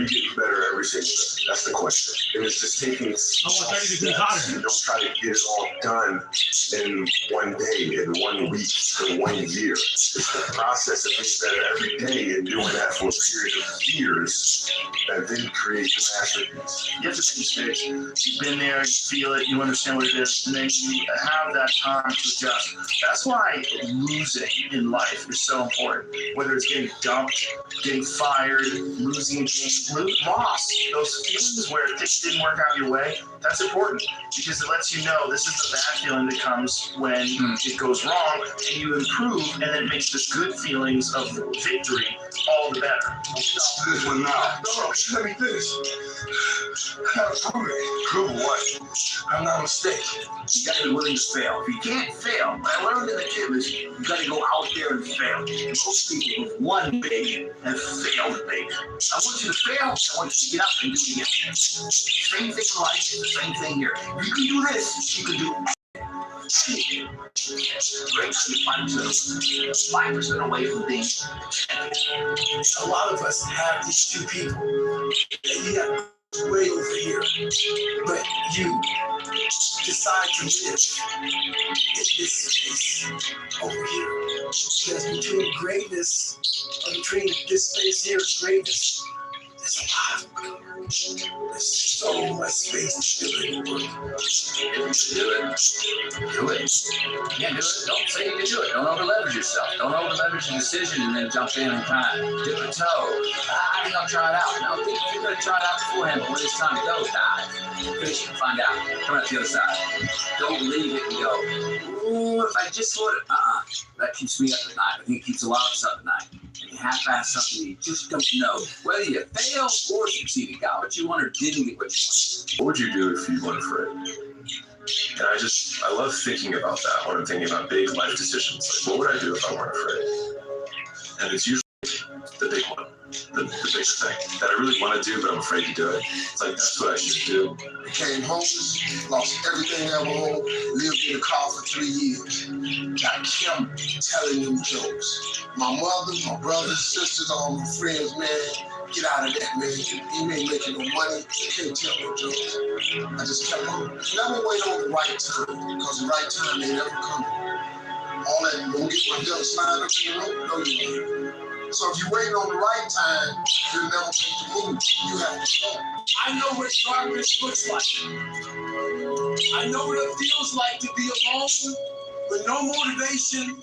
Speaker 11: getting better every single day? That's the question. And it's just taking
Speaker 6: almost 30 degrees hotter.
Speaker 11: You don't try to get it all done in one day, in 1 week, in 1 year. It's the process of getting better every day and doing that for a period of years that then creates a masterpiece.
Speaker 1: You have to make mistakes. You've been there, you feel it, you understand what it is, and then you have that time to adjust. That's why losing in life is so important. Whether it's getting dumped, getting fired, losing a game, loss, those feelings where things didn't work out your way, that's important because it lets you know this is the bad feeling that comes when it goes wrong, and you improve, and then it makes the good feelings of victory all the better.
Speaker 11: I'll stop this one now. No, let me finish. Prove what? I'm not a mistake.
Speaker 9: You gotta be willing to fail. If you can't fail, what I learned in the gym is you gotta go out there and fail. Most people have won big and failed big. I want you to fail. I want you to get up and do it again. Same thing in life, same thing here. If you can do this, you can do anything. Right now, you're 5% away from being champion. A lot of us have these two people. You got way over here, but you decide to live in this space over here. Because between greatness, or between this space here and greatness, there's a lot of work. There's so much space to do it. If you can do it, do it. You can't do it, don't say you can do it. Don't over-leverage yourself. Don't over-leverage your decision and then jump in and kind of dip a toe. I think I'll try it out. No, think you're going to try it out beforehand, but when it's time to go, dive. Finish it, find out. Come out to the other side. Don't leave it and go, ooh, if I just sort of, that keeps me up at night. I think it keeps a lot of us up at night. And you half-ass something you just don't know. Whether you fail or succeeded, got what you want or didn't get what you want.
Speaker 11: What would you do if you weren't afraid?
Speaker 12: And I love thinking about that when I'm thinking about big life decisions. Like, what would I do if I weren't afraid? And it's usually the big one, the big thing that I really want to do, but I'm afraid to do it. It's like, that's what I should do.
Speaker 3: Became homeless, lost everything I owned, lived in a car for 3 years. I kept telling them jokes. My mother, my brothers, sisters, all my friends, man, get out of that, man. You ain't making no money. You can't tell no jokes. I just kept on. Never wait on the right time, because the right time ain't ever coming. All that, don't get my guts lined up in the road, no, you won't. So if you're waiting on the right time, you'll never make the move. You have to go.
Speaker 9: I know what darkness looks like. I know what it feels like to be alone with no motivation,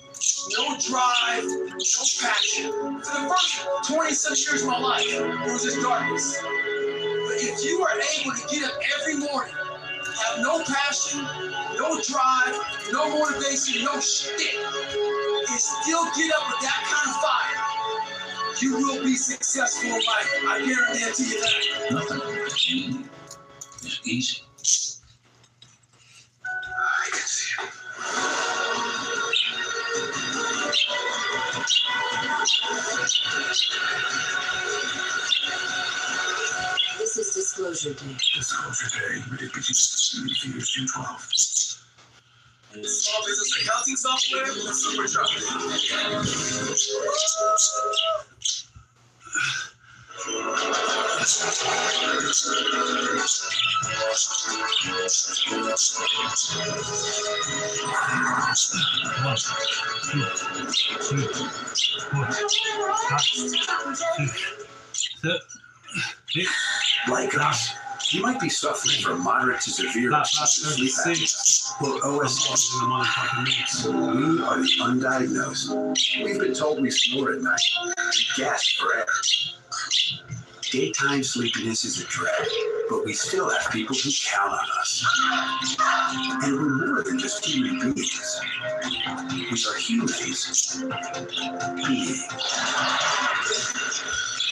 Speaker 9: no drive, no passion. For the first 27 years of my life, it was just darkness. But if you are able to get up every morning, have no passion, no drive, no motivation, no shit, and still get up with that kind of fire, you will be successful in life. I guarantee you that.
Speaker 15: Nothing. It's easy.
Speaker 7: I can see it.
Speaker 13: This is Disclosure Day.
Speaker 7: Disclosure Day, rated PG-13, June 12th.
Speaker 9: Small business accounting software with Supercharged.
Speaker 4: Like us, you might be suffering from moderate to severe sleep apnea, or OSA. We are the undiagnosed. We've been told we snore at night, we gasp for air. Daytime sleepiness is a drag, but we still have people who count on us. And we're more than just human beings. We are humans being.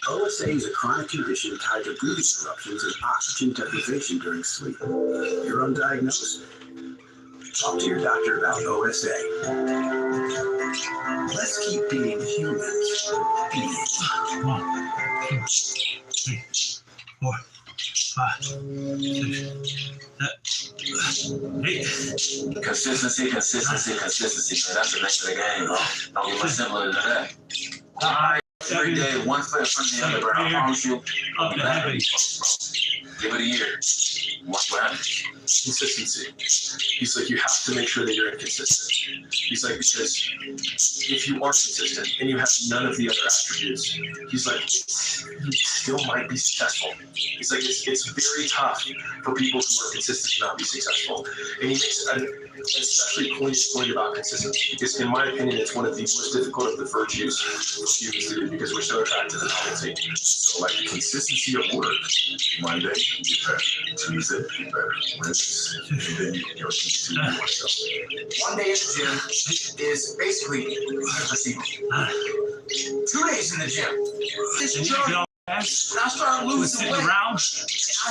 Speaker 4: OSA is a chronic condition tied to breathing interruptions and oxygen deprivation during sleep. You're undiagnosed? Talk to your doctor about OSA. Let's keep being humans. Being.
Speaker 6: 1, 2, 3, 4, 5, 6, 7, 8.
Speaker 15: Consistency. Man, that's the name of the game, bro. Don't get much simpler than that. Every day, one foot in front of the other, bro. I promise you, I'll be back with these folks, bro. Give it a year. Watch what happens.
Speaker 12: Consistency. He's like, you have to make sure that you're inconsistent. He's like, because if you are consistent and you have none of the other attributes, he's like, you still might be successful. He's like, it's very tough for people who are consistent to not be successful. And he makes an especially poignant point about consistency, because in my opinion, it's one of the most difficult of the virtues for humans to do, because we're so attracted to novelty. So like consistency of work.
Speaker 11: Monday, you get better. Tuesday, you get better. Wednesday, and then you can go to
Speaker 5: One day at the gym is basically a sequel. 2 days in the gym. This journey, when I started losing weight, I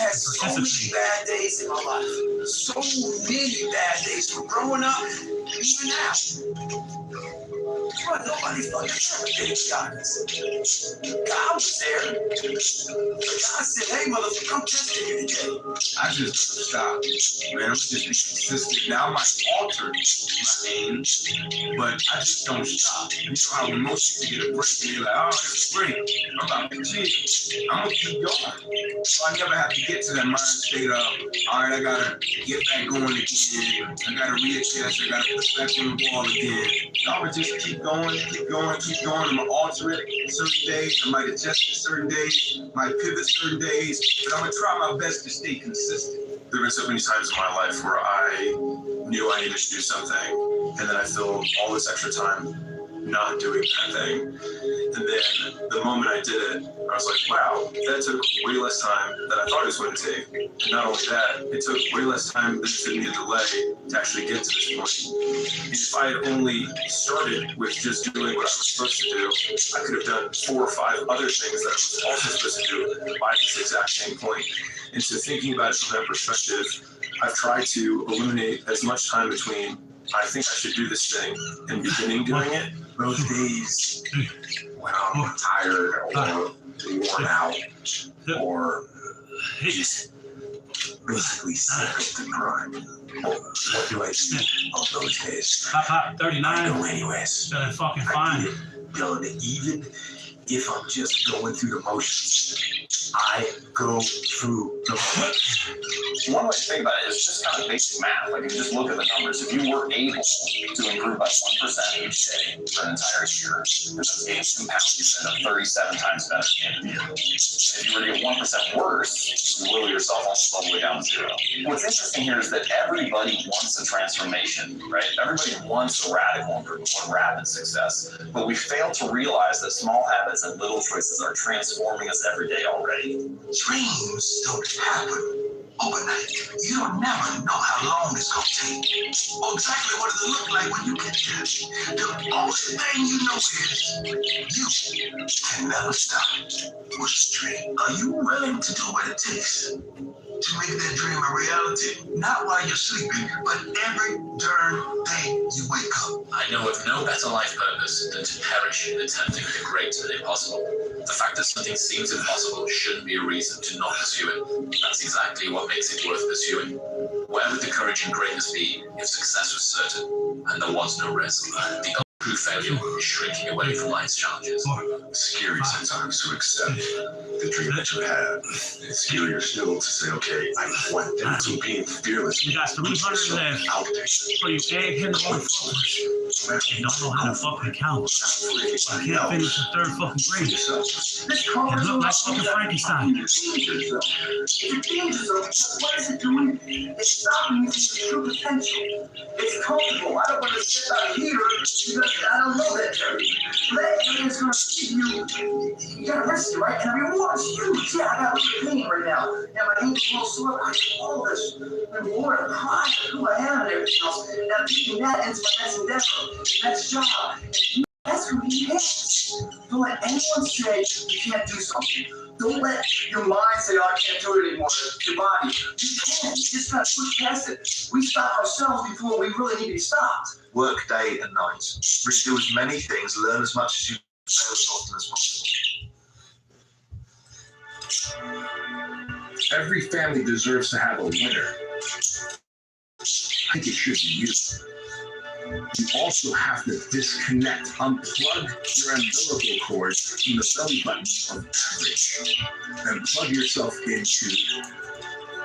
Speaker 5: had so many bad days in my life. So many bad days from growing up, even now. But nobody fucking ever did God. God was there. But God said, hey, motherfucker, I'm testing you today.
Speaker 16: I just don't stop. Man, I'm just be consistent. Now I might alter my aim, but I just don't stop. You know how when most people get a break and they're like, oh, it's a break. I'm about to chill. I'm gonna keep going. So I never have to get to that mind state of, all right, I gotta get back going again. I gotta readjust. I gotta put back on the wall again. I would just keep going. I'm gonna alter it certain days. I might adjust it certain days, might pivot certain days, but I'm gonna try my best to stay consistent.
Speaker 12: There have been so many times in my life where I knew I needed to do something, and then I filled all this extra time not doing that thing. And then the moment I did it, I was like, wow, that took way less time than I thought it was going to take. And not only that, it took way less time than it took me to delay to actually get to this point. And if I had only started with just doing what I was supposed to do, I could have done 4 or 5 other things that I was also supposed to do by this exact same point. And so thinking about it from that perspective, I've tried to eliminate as much time between I think I should do this thing and beginning doing it. Those days when I'm tired or worn out or just basically sick of the grind. What do I do on those days?
Speaker 6: 39.
Speaker 12: I go anyways.
Speaker 6: Fucking fine.
Speaker 12: Build it. Even if I'm just going through the motions, I go through the motions.
Speaker 5: One way to think about it is just kind of basic math. Like, if you just look at the numbers, if you were able to improve by 1% each day for an entire year, and those gains compound, you end up 37 times better at the end of the year. And if you were to get 1% worse, you would will yourself almost all the way down to zero. What's interesting here is that everybody wants a transformation, right? Everybody wants a radical improvement, one rapid success. But we fail to realize that small habits and little choices are transforming us every day already.
Speaker 7: Dreams don't happen overnight. You don't never know how long it's gonna take, or exactly what it'll look like when you get there. The only thing you know is you can never stop. What's the dream? Are you willing to do what it takes to make that dream a reality? Not while you're sleeping, but every darn day you wake up.
Speaker 15: I know of no better life purpose than to perish in attempting the great and impossible. The fact that something seems impossible shouldn't be a reason to not pursue it. That's exactly what makes it worth pursuing. Where would the courage and greatness be if success was certain and there was no risk? The only true failure is shrinking away from life's challenges.
Speaker 11: It's scary sometimes to accept the dream that you have. It's scarier still to say, okay, I want that. So being fearless.
Speaker 6: You got 300 left.
Speaker 11: Out there.
Speaker 6: So you can't hit the motherfuckers. You don't know how to fucking count. You can't finish the third fucking grade. You look like fucking Frankenstein.
Speaker 2: It's dangerous. What is it doing? It's stopping you from your true potential. It's comfortable. I don't want to sit out here because I don't know that area. That area is going to give you got to rest it, right? And the reward is huge. Yeah, I got a pain right now. And my ankle's a little sore. I get all this reward and pride of who I am and everything else. And I'm taking that into my next endeavor, next job. And that's who he is. Don't let anyone say you can't do something. Don't let your mind say, oh, I can't do it anymore. Your body. You can. You just got to push past it. We stop ourselves before we really need to be stopped.
Speaker 8: Work day and night. Do as many things, learn as much as you fail as often as possible.
Speaker 4: Every family deserves to have a winner. I think it should be you. You also have to disconnect, unplug your umbilical cord from the belly button of average, and plug yourself into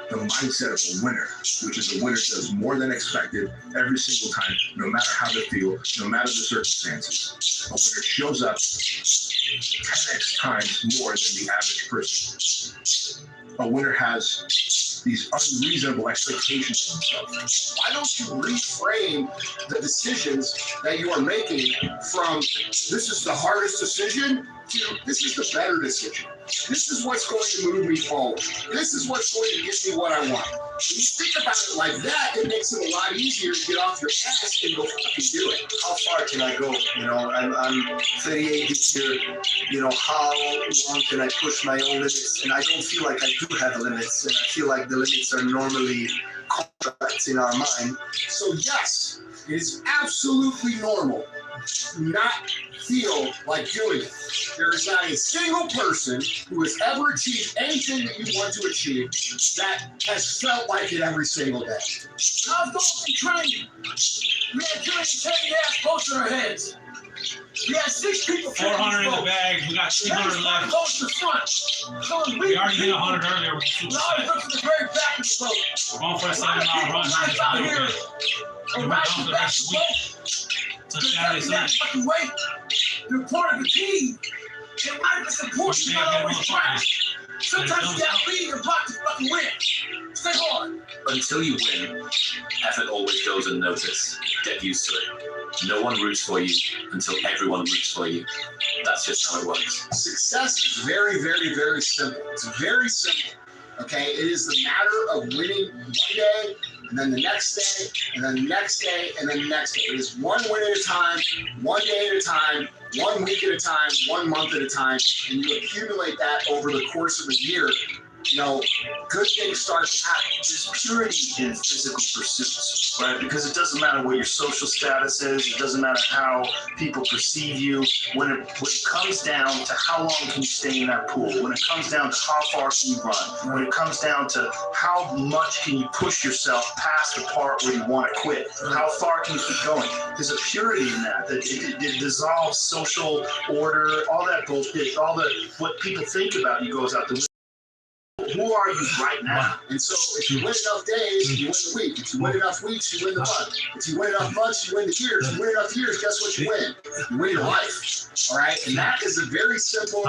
Speaker 4: the mindset of a winner, which is a winner does more than expected every single time, no matter how they feel, no matter the circumstances. A winner shows up 10x times more than the average person. A winner has these unreasonable expectations of themselves.
Speaker 3: Why don't you reframe the decisions that you are making from this is the hardest decision to this is the better decision. This is what's going to move me forward. This is what's going to get me what I want. When you think about it like that, it makes it a lot easier to get off your ass and go fucking do it.
Speaker 14: How far can I go? You know, I'm 38 this year. You know, how long can I push my own limits? And I don't feel like I do have limits. And I feel like the limits are normally contracts in our mind.
Speaker 3: So yes, it's absolutely normal to not feel like doing it. There is not a single person who has ever achieved anything that you want to achieve that has felt like it every single day.
Speaker 9: When I was going through training, we had 210 ass posts on our heads. We had 6 people.
Speaker 6: 400 in the bag. We got 300 left.
Speaker 9: Go to the front.
Speaker 6: We already hit 100 earlier. We're
Speaker 9: We always look to the very back of the boat.
Speaker 6: We're going for a 7-mile run.
Speaker 9: Right out here.
Speaker 6: We're
Speaker 9: Right
Speaker 6: going for the
Speaker 9: back
Speaker 6: rest
Speaker 9: of the
Speaker 6: of the
Speaker 9: boat.
Speaker 6: week. So Saturday,
Speaker 9: That
Speaker 6: Sunday.
Speaker 9: fucking way. You're part of the team. And life is important. You not always try. Sometimes you gotta lead and block to fucking win. Stay hard.
Speaker 15: Until you win, effort always goes unnoticed. Get used to it. No one roots for you until everyone roots for you. That's just how it works.
Speaker 3: Success is very, very, very simple. It's very simple. Okay, it is the matter of winning one day, and then the next day, and then the next day, and then the next day. It is one win at a time, one day at a time, 1 week at a time, 1 month at a time, and you accumulate that over the course of a year.
Speaker 2: good things start to happen.
Speaker 1: There's purity in physical pursuits, right? Because it doesn't matter what your social status is. It doesn't matter how people perceive you. When it comes down to how long can you stay in that pool, when it comes down to how far can you run, when it comes down to how much can you push yourself past the part where you want to quit, how far can you keep going? There's a purity in that. It dissolves social order, all that bullshit, what people think about you goes out the window. Who are you right now?
Speaker 7: And so if you win enough days, you win the week. If you win enough weeks, you win the month. If you win enough months, you win the years. If you win enough years, guess what you win? You win your life. All right? And that is a very simple,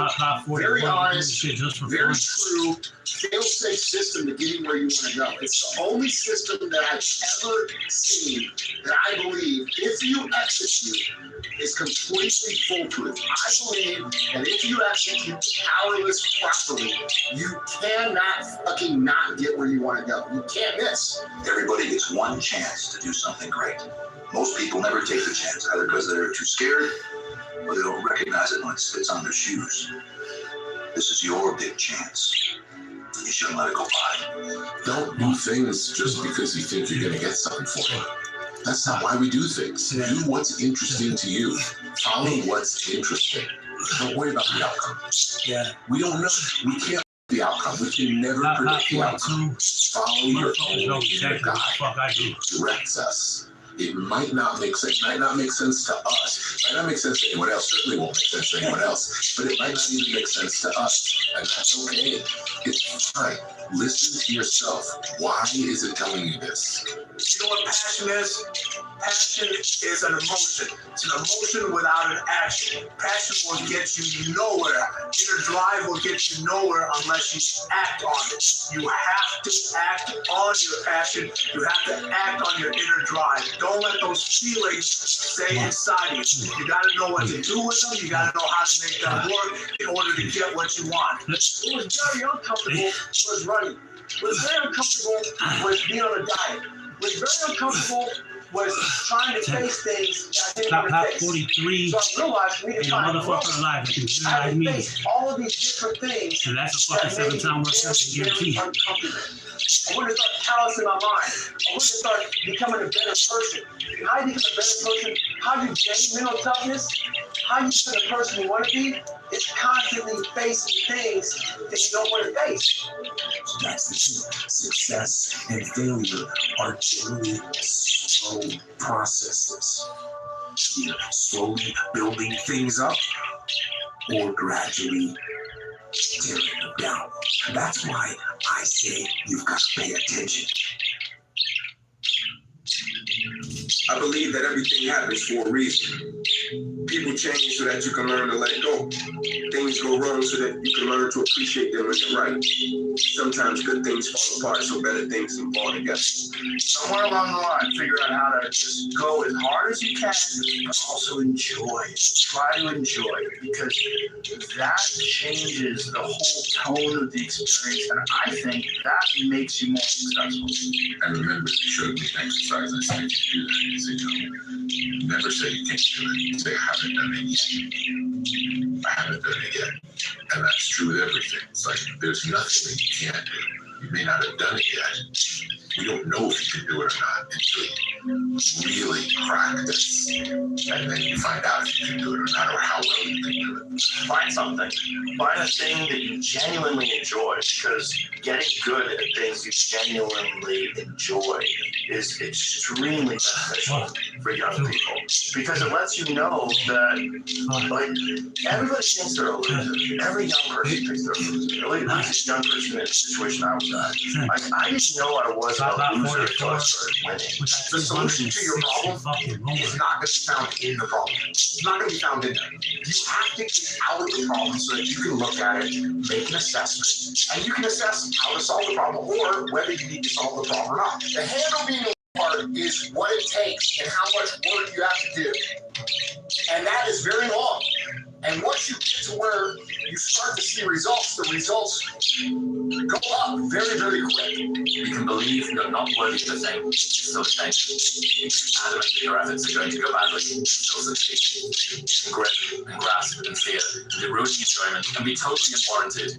Speaker 7: very honest, very true, fail-safe system to getting where you want to go. It's the only system that I've ever seen that I believe, if you execute, is completely foolproof. I believe that if you execute powerless properly, you cannot fucking not get where you want to go. You can't miss.
Speaker 8: Everybody gets one chance to do something great. Most people never take the chance, either because they're too scared or they don't recognize it when it's on their shoes. This is your big chance. You shouldn't let it go by.
Speaker 7: Don't do things just because you think you're going to get something for it. That's not why we do things. Do what's interesting to you. Follow what's interesting. Don't worry about the outcome.
Speaker 6: Yeah.
Speaker 7: We don't know. We can't the outcome. We can never predict the outcome. Follow your own inner guide. It directs us. It might not make sense. It might not make sense to us. It might not make sense to anyone else. Certainly won't make sense to anyone else. But it might not even make sense to us. And that's okay. It's fine. Listen to yourself. Why is it telling you this?
Speaker 9: You know what passion is? Passion is an emotion. It's an emotion without an action. Passion will get you nowhere. Inner drive will get you nowhere unless you act on it. You have to act on your passion. You have to act on your inner drive. Don't let those feelings stay inside you. You got to know what to do with them. You got to know how to make them work in order to get what you want. It was very uncomfortable was running. It was very uncomfortable was being on a diet. It was very uncomfortable was trying to face things that I didn't want to face.
Speaker 6: 43.
Speaker 9: So I realized we need to find a
Speaker 6: motherfucker alive.
Speaker 9: I had to face all of these different things.
Speaker 6: And that's a fucking 7-time workout to guarantee.
Speaker 9: I want to start callous in my mind. I want to start becoming a better person. How do you become a better person? How do you gain mental toughness? How do you become the person you want to be? It's constantly facing things that you don't want to face.
Speaker 7: That's the truth. Success and failure are generally slow processes. Either slowly building things up or gradually tearing them down. That's why I say you've got to pay attention.
Speaker 3: I believe that everything happens for a reason. People change so that you can learn to let go. Things go wrong so that you can learn to appreciate them when they're right. Sometimes good things fall apart so better things can fall together.
Speaker 1: Somewhere along the line, figure out how to just go as hard as you can, but also enjoy it. Try to enjoy it, because that changes the whole tone of the experience, and I think that makes you more successful.
Speaker 7: And remember, you showed me an exercise. I said, you can do that. You say, no. Never say you can't do it. You say, I haven't done it yet. I haven't done it yet. And that's true with everything. It's like, there's nothing that you can't do. You may not have done it yet. We don't know if you can do it or not until you really practice. And then you find out if you can do it or not, or how well you can do it.
Speaker 1: Find something. Find a thing that you genuinely enjoy, because getting good at things you genuinely enjoy is extremely beneficial for young people, because it lets you know that, like, everybody thinks they're a loser. Every young person thinks they're a loser. At least a young person in the situation I was at. Like, I didn't know I was a loser until I started winning.
Speaker 14: The solution to your problem is not going to be found in the problem. It's not going to be found in there. You have to get out of the problem so that you can look at it, make an assessment, and you can assess how to solve the problem or whether you need to solve the problem or not. The handle being part is what it takes and how much work you have to do. And that is very long. And once you get to where you start to see results, the results
Speaker 5: go up very, very quick.
Speaker 15: You can believe you're not worthy of the thing, still change. You can be adamant that your efforts are going to go badly, still succeed. You can grip and grasp and fear and be ruining enjoyment and be totally unwarranted,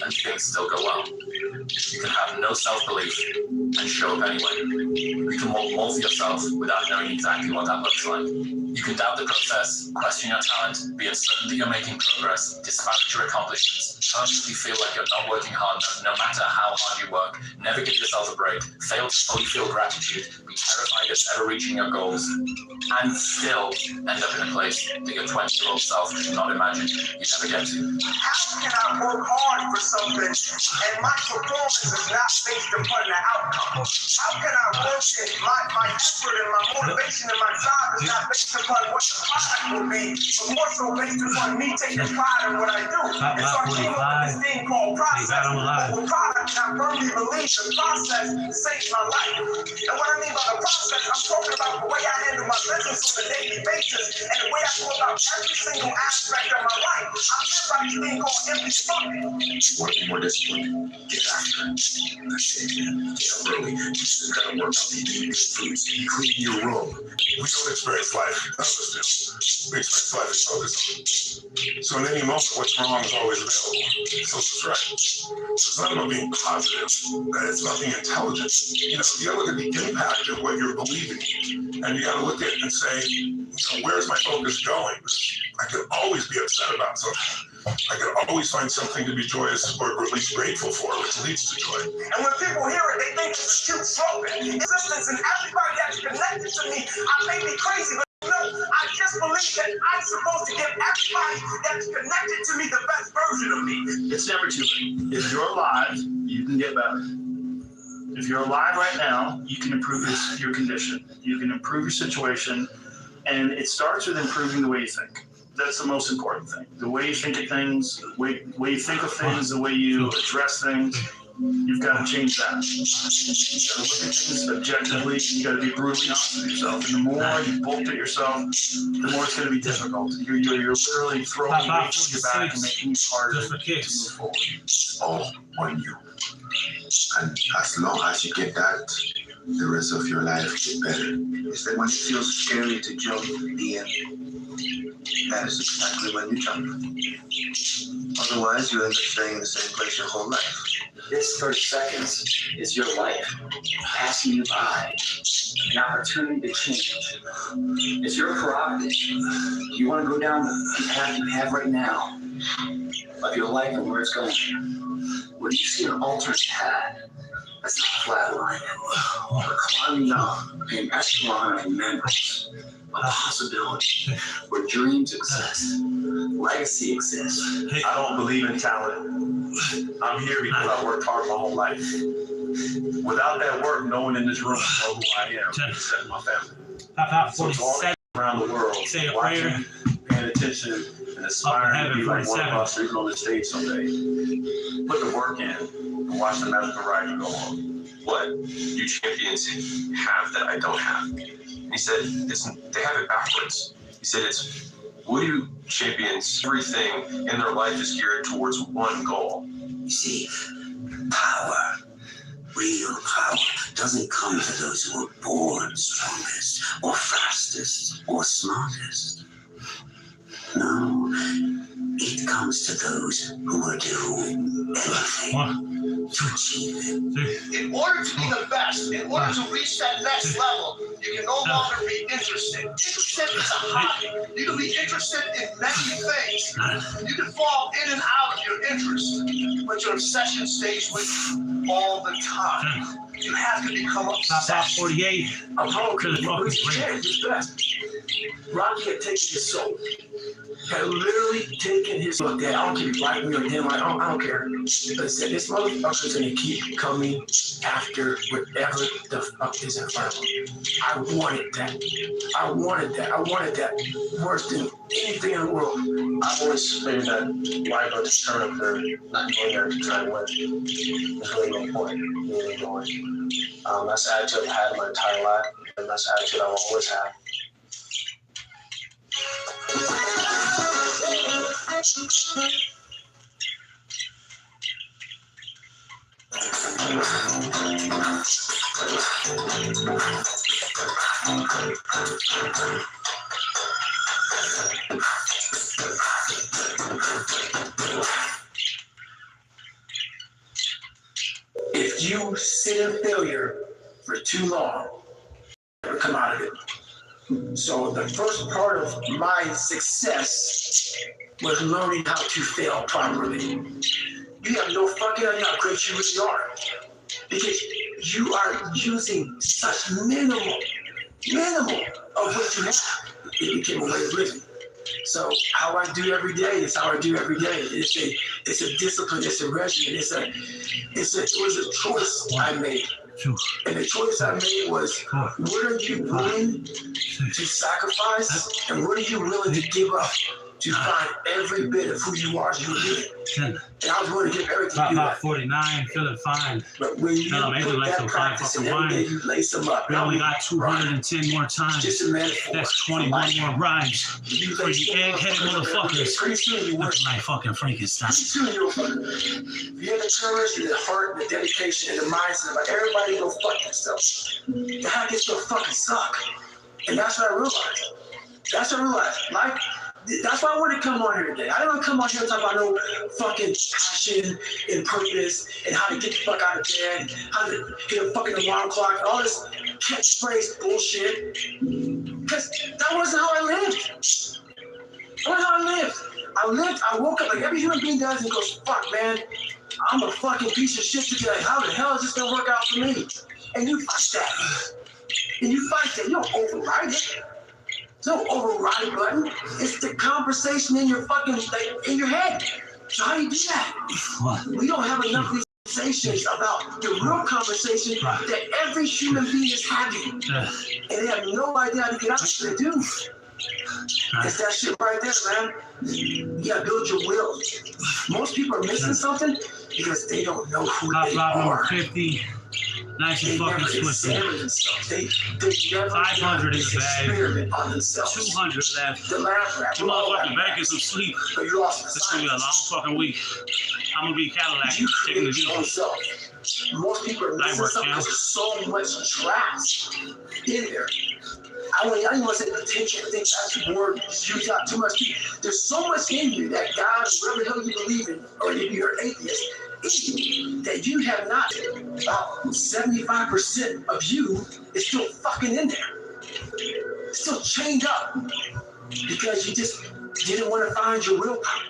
Speaker 15: and things still go well. You can have no self-belief and show up anyway. You can want more for yourself without knowing exactly what that looks like. You can doubt the process, question your talent, be uncertain that you're making progress, disparage your accomplishments, constantly feel like you're not working hard enough no matter how hard you work, never give yourself a break, fail to fully feel gratitude, be terrified of never reaching your goals, and still end up in a place that your 20-year-old self could not imagine you'd ever get to.
Speaker 9: How can I work hard for something and my performance is not based upon the outcome? How can I work in my effort and my motivation and my drive is not based upon what the product will be, but more so based upon me taking pride in what I do? And so I came up with this thing called process over product, and I firmly believe the process saves my life. And what I mean by the process, I'm talking about the way I handle my business on a daily basis and the way I go about every single aspect of my life. I live by this thing called empty stomach.
Speaker 4: You want to be more disciplined? Get after it. That's it, man. Get up early. You still got to work out. You eat good foods. You clean your room.
Speaker 3: We don't experience life. None of us do. We experience life is focused. So in any moment, what's wrong is always available. So it's right. So it's not about being positive. It's about being intelligent. You know, you got to look at the impact of what you're believing. And you got to look at it and say, you know, where's my focus going? I could always be upset about something. I could always find something to be joyous or at least grateful for, which leads to joy.
Speaker 9: And when people hear it, they think it's a cute slogan. Existence and everybody that's connected to me, I may be crazy, but no, I just believe that I'm supposed to give everybody that's connected to me the best version of me.
Speaker 1: It's never too late. If you're alive, you can get better. If you're alive right now, you can improve your condition. You can improve your situation, and it starts with improving the way you think. That's the most important thing. The way you think of things, the way you think of things, the way you address things, you've got to change that. You've got to look at things objectively. You've got to be brutally honest with yourself. And the more you bullshit yourself, the more it's going to be difficult. You're literally throwing weights on your back and making it harder to move forward.
Speaker 7: All on you. And as long as you get that, the rest of your life get better. It's that when it feels scary to jump the end, that is exactly when you jump. Otherwise, you end up staying in the same place your whole life.
Speaker 10: This 30 seconds is your life passing you by, an opportunity to change. It's your prerogative. You want to go down the path you have right now of your life and where it's going. When you see an alternate path, that's not a flat line. We're climbing up an echelon of memories, a possibility where dreams exist, legacy exists.
Speaker 12: I don't believe in talent. I'm here because I worked hard my whole life. Without that work, no one in this room would know who I am, except my family. So to all the around the world, watching, paying attention, and aspiring to be like one of us, or even on the stage someday, put the work in and watch the magical ride go on.
Speaker 17: What you champions have that I don't have? He said, they have it backwards. He said, what do you champions, everything in their life is geared towards one goal.
Speaker 18: You see, power, real power, doesn't come to those who are born strongest, or fastest, or smartest. No, it comes to those who will do anything to achieve it.
Speaker 9: In order to be the best, in order to reach that next level, you can no longer be interested. Interested is a hobby. You can be interested in many things. You can fall in and out of your interest, but your obsession stays with you all the time. You have to become obsessed.
Speaker 6: 48.
Speaker 9: Apollo could have his best. Rocky had taken his soul. Had literally taken his soul. Dad, I don't care if you like me or damn, I don't care. But said, this motherfucker's gonna keep coming after whatever the fuck is in front of him. I wanted that. I wanted that worse than anything in the world.
Speaker 12: I've always figured that why go to turn up there, not going there to try and win. There's really no point in really going. That's the attitude I've had my entire life, and that's the attitude I will always have.
Speaker 2: you sit in failure for too long, never come out of it. So the first part of my success was learning how to fail properly. You have no fucking idea how great you really are, because you are using such minimal of what you have. It became a way of living. So how I do every day is how I do every day. It's a discipline. It's a regimen. It was a choice I made. And the choice I made was, what are you willing to sacrifice, and what are you willing to give up to find every bit of who you are as you live? And I was willing to give everything to you.
Speaker 6: About 49, feeling fine.
Speaker 2: But when you put that practice in every day, you lace them up.
Speaker 6: We only got 210 more times.
Speaker 2: Just a metaphor.
Speaker 6: That's 21 more rhymes. For you egg-headed motherfuckers.
Speaker 2: Pretty soon you work
Speaker 6: like fucking Frankenstein.
Speaker 2: Pretty soon you'll fuck. If you have the courage and the heart and the dedication and the mindset about everybody go fuck themselves, the hack is gonna fucking suck. And that's what I realized. Like, that's why I want to come on here today. I don't want to come on here and talk about no fucking passion and purpose and how to get the fuck out of bed, and how to hit a fucking alarm clock, and all this catchphrase bullshit. Because that wasn't how I lived. I woke up like every human being does and goes, fuck, man, I'm a fucking piece of shit today. How the hell is this going to work out for me? And you fight that. You don't override it. There's no override button. It's the conversation in your fucking, in your head. So how do you do that? We don't have enough of these conversations about the real conversation that every human being is having. And they have no idea how to get out of it. They do. It's that shit right there, man. You gotta build your will. Most people are missing something because they don't know who they are.
Speaker 6: 50. Nice and fucking twisted. 500 in the bag. 200 left. You motherfucking better get some sleep. This gonna be a long fucking week. I'm gonna be Cadillac taking the view.
Speaker 2: Most people are missing something because there's so much trash in there. I don't even want to say potential. I think that's the word used out too much. There's so much in you that God, whatever the hell you believe in, or if you're an atheist, that you have not. About 75% of you is still fucking in there. Still chained up. Because you just didn't want to find your willpower.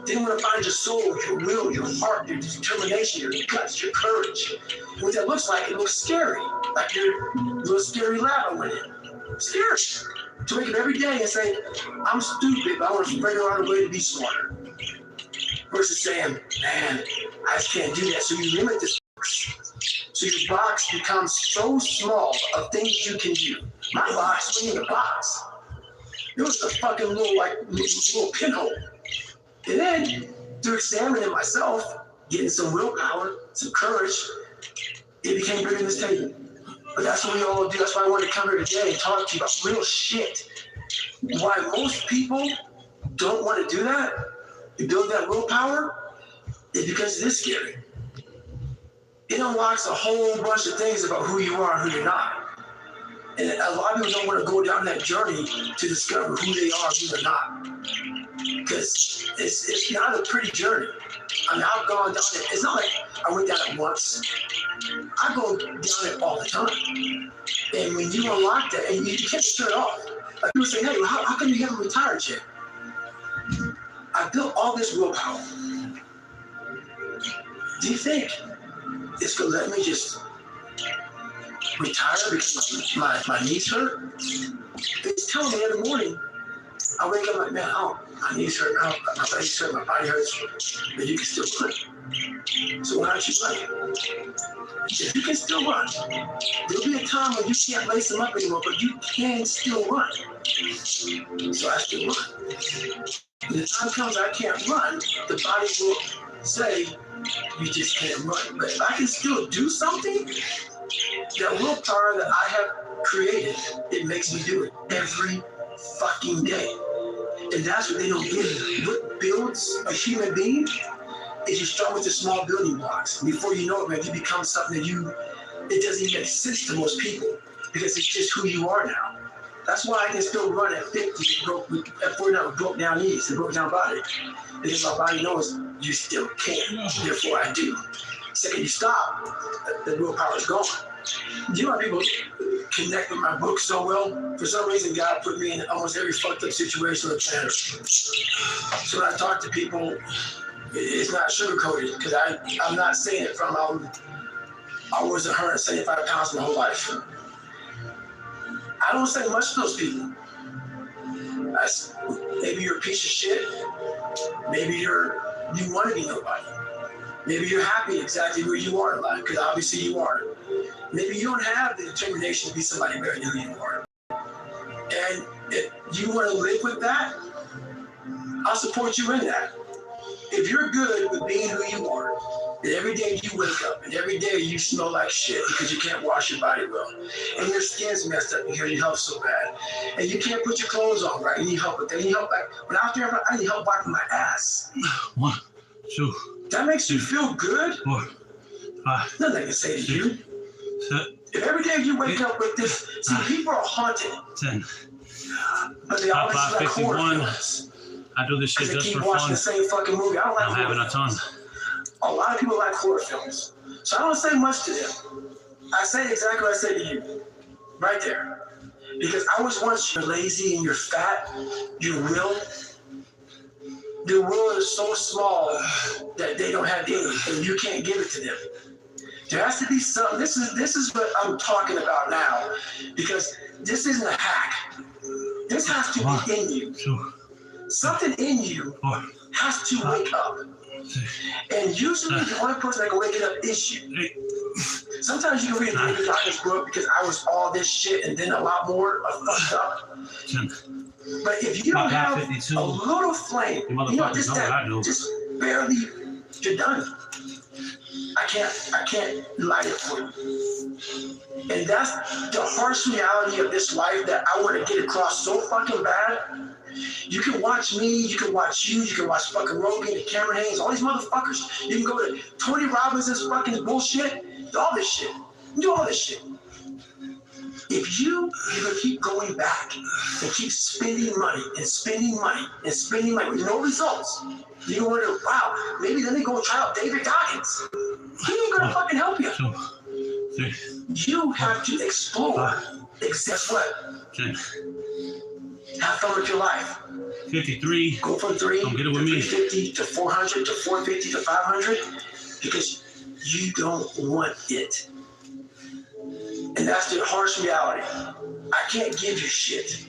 Speaker 2: Didn't want to find your soul, your will, your heart, your determination, your guts, your courage. What that looks like, it looks scary. Like your little scary lab I went in. Scary. To wake up every day and say, I'm stupid, but I want to figure out a way to be smarter. Versus saying, man, I just can't do that. So you limit this box. So your box becomes so small of things you can do. My box wasn't a box. It was a fucking little pinhole. And then, through examining myself, getting some willpower, some courage, it became bigger than this table. But that's what we all do. That's why I wanted to come here today and talk to you about real shit. Why most people don't want to do that, to build that willpower, is because it is scary. It unlocks a whole bunch of things about who you are and who you're not. And a lot of people don't want to go down that journey to discover who they are and who they're not. Because it's not a pretty journey. I mean, I've gone down it. It's not like I went down it once. I go down it all the time. And when you unlock that, and you can't turn it off. Like people say, hey, how come you haven't retired yet? I built all this willpower. Do you think it's going to let me just retire because my knees hurt? It's telling me every morning. I wake up like, man, my knees hurt, my legs hurt, my body hurts, but you can still run. So why don't you run? If you can still run, there'll be a time when you can't lace them up anymore, but you can still run. So I still run. When the time comes I can't run, the body will say, you just can't run. But if I can still do something, that willpower that I have created, it makes me do it every fucking day. And that's what they don't get. What builds a human being is you start with the small building blocks. Before you know it, man, you become something that it doesn't even make sense to most people because it's just who you are now. That's why I can still run at 50 at 49 with broke down knees and broke down body. Because my body knows you still can, therefore I do.
Speaker 9: The second you stop, the willpower is gone. Do you know how people connect with my book so well? For some reason, God put me in almost every fucked up situation on the planet. So when I talk to people, it's not sugarcoated, because I'm not saying it from I was 175 pounds my whole life. I don't say much to those people. Maybe you're a piece of shit. Maybe you want to be nobody. Maybe you're happy exactly where you are in life, because obviously you are. Maybe you don't have the determination to be somebody better than who you are. And if you want to live with that, I'll support you in that. If you're good with being who you are, and every day you wake up, and every day you smell like shit because you can't wash your body well, and your skin's messed up because you health so bad, and you can't put your clothes on right, you need help with that. You need help when I was there, I need help wiping my ass.
Speaker 6: 1, 2.
Speaker 9: That makes you feel good?
Speaker 6: 4, 5.
Speaker 9: Nothing I can say to you.
Speaker 6: 7.
Speaker 9: If every day you wake up with this, see, people are haunted.
Speaker 6: 10.
Speaker 9: But they always
Speaker 6: Top
Speaker 9: like
Speaker 6: 51.
Speaker 9: horror films.
Speaker 6: I do this shit
Speaker 9: They
Speaker 6: just
Speaker 9: keep
Speaker 6: for
Speaker 9: watching
Speaker 6: fun.
Speaker 9: the same fucking movie. I don't like
Speaker 6: I'm having a ton.
Speaker 9: A lot of people like horror films. So I don't say much to them. I say exactly what I say to you. Right there. Because I was once, you're lazy and you're fat, your will is so small that they don't have any, and you can't give it to them. There has to be something. This is what I'm talking about now, because this isn't a hack. This has to be in you.
Speaker 6: 2.
Speaker 9: Something in you
Speaker 6: 4.
Speaker 9: has to wake up.
Speaker 6: 6.
Speaker 9: And usually the only person that can wake it up is you.
Speaker 6: 8.
Speaker 9: Sometimes you can read a David Goggins book because I was all this shit and then a lot more fucked up.
Speaker 6: 10.
Speaker 9: But if you don't have
Speaker 6: 52.
Speaker 9: a little flame, just barely, you're done. I can't light it for you. And that's the harsh reality of this life that I want to get across so fucking bad. You can watch me, you can watch you can watch fucking Rogan and Cameron Hayes, all these motherfuckers. You can go to Tony Robinson's fucking bullshit, all this shit. You do all this shit. If you're gonna keep going back and keep spending money and spending money and spending money with no results, you're gonna wonder, wow, maybe let me go try out David Goggins. He ain't gonna fucking help you.
Speaker 6: 2, 3.
Speaker 9: You have to explore. Guess what?
Speaker 6: 10.
Speaker 9: Have fun with your life.
Speaker 6: 53.
Speaker 9: Go from 3
Speaker 6: Come get it
Speaker 9: to
Speaker 6: with me.
Speaker 9: 350 to 400 to 450 to 500 because you don't want it. And that's the harsh reality. I can't give you shit.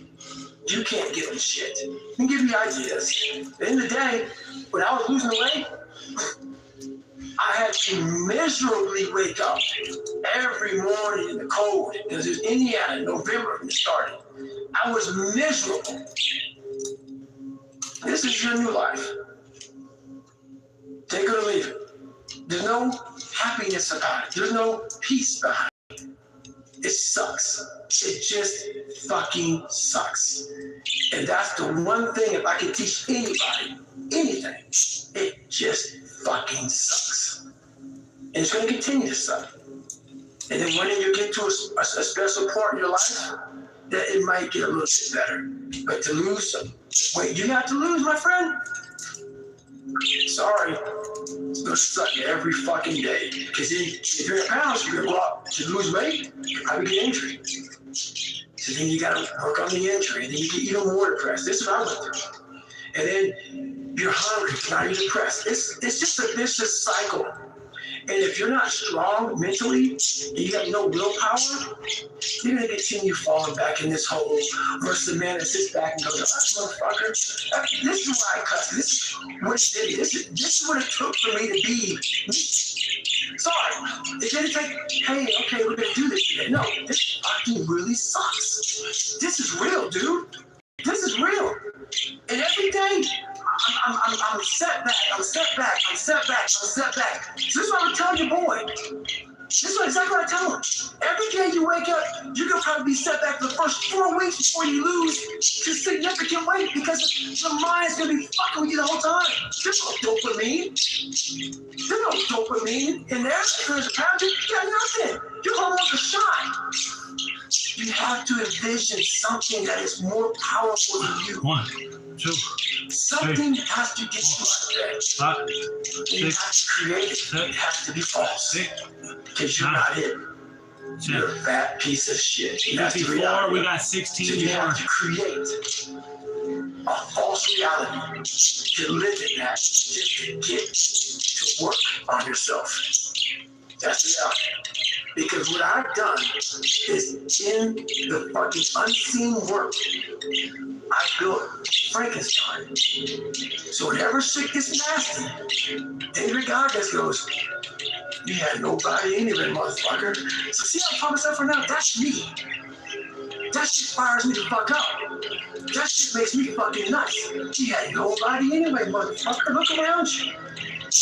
Speaker 9: You can't give me shit. I can give you ideas. At the end of the day, when I was losing weight, I had to miserably wake up every morning in the cold because it was Indiana in November when it started. I was miserable. This is your new life. Take it or leave it. There's no happiness about it. There's no peace behind it. It sucks. It just fucking sucks. And that's the one thing, if I can teach anybody anything, it just fucking sucks. And it's going to continue to suck. And then when you get to a special part in your life, that it might get a little bit better. But to lose some weight, you have to lose, my friend. Sorry. It's going to suck you every fucking day. Because if you're in pounds, you're going to go up to lose weight, you probably get injured. So then you got to work on the injury. And then you get even more depressed. This is what I went through. And then you're hungry, now you're depressed. It's just a vicious cycle. And if you're not strong mentally and you have no willpower, you're going to continue falling back in this hole versus the man that sits back and goes, motherfucker, this is why I cuss. This is what it did. This is what it took for me to be me. Sorry. It didn't take, hey, okay, we're going to do this today. No, this fucking really sucks. This is real, dude. This is real. And every day, I'm set back. So this is what I'm telling your boy. This is exactly what I tell him. Every day you wake up, you're going to probably be set back for the first 4 weeks before you lose to significant weight because your mind's going to be fucking with you the whole time. There's no dopamine. In there. There's a pound. You got nothing. Your hormones are shot.
Speaker 2: You have to envision something that is more powerful than you.
Speaker 6: 1, 2,
Speaker 2: something has to get you out of bed. You have to create it. It has to be false. Because you're not it. You're a fat piece of shit. That's the reality.
Speaker 6: We got 16
Speaker 2: so you have to create a false reality to live in that, just to get to work on yourself. That's the reality. Because what I've done is in the fucking unseen work, I built Frankenstein. So whenever shit gets nasty, David Goggins goes, you had nobody anyway, motherfucker. So see how I call myself right now? That's me. That shit fires me the fuck up. That shit makes me fucking nuts. You had nobody anyway, motherfucker. Look around you.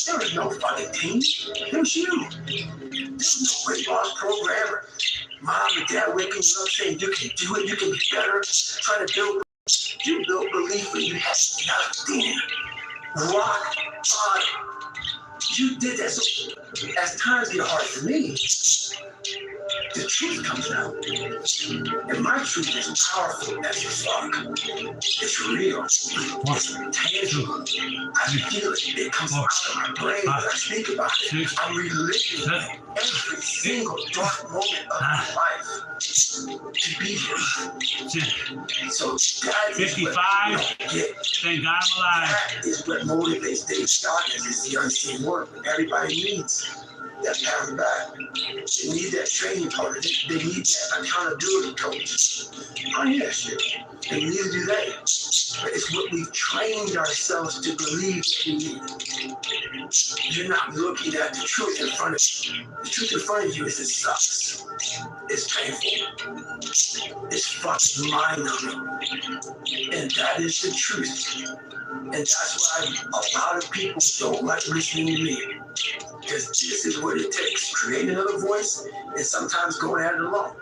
Speaker 2: There was no fucking team. It was you. There was no weight loss program or mom and dad waking you up saying you can do it, you can be better, trying to build. You built belief when you had nothing. Rock bottom. You did that. So as times get hard for me, the truth comes out. And my truth is powerful as fuck. It's real. It's tangible. I feel it. It comes out of my brain as I speak about it. I'm reliving every single dark moment of my life to be here. So that is 55.
Speaker 6: Thank God I'm alive.
Speaker 2: That is what motivates Dave Goggins is the unseen work. Everybody needs that power back. They need that training partner. They need that accountability coach. I hear that shit. They need to do that. But it's what we've trained ourselves to believe that we need. You're not looking at the truth in front of you. The truth in front of you is it sucks. It's painful. It's fucking mind-numbing. And that is the truth. And that's why a lot of people don't like listening to me. Because this is what it takes. Create another voice and sometimes going at it alone.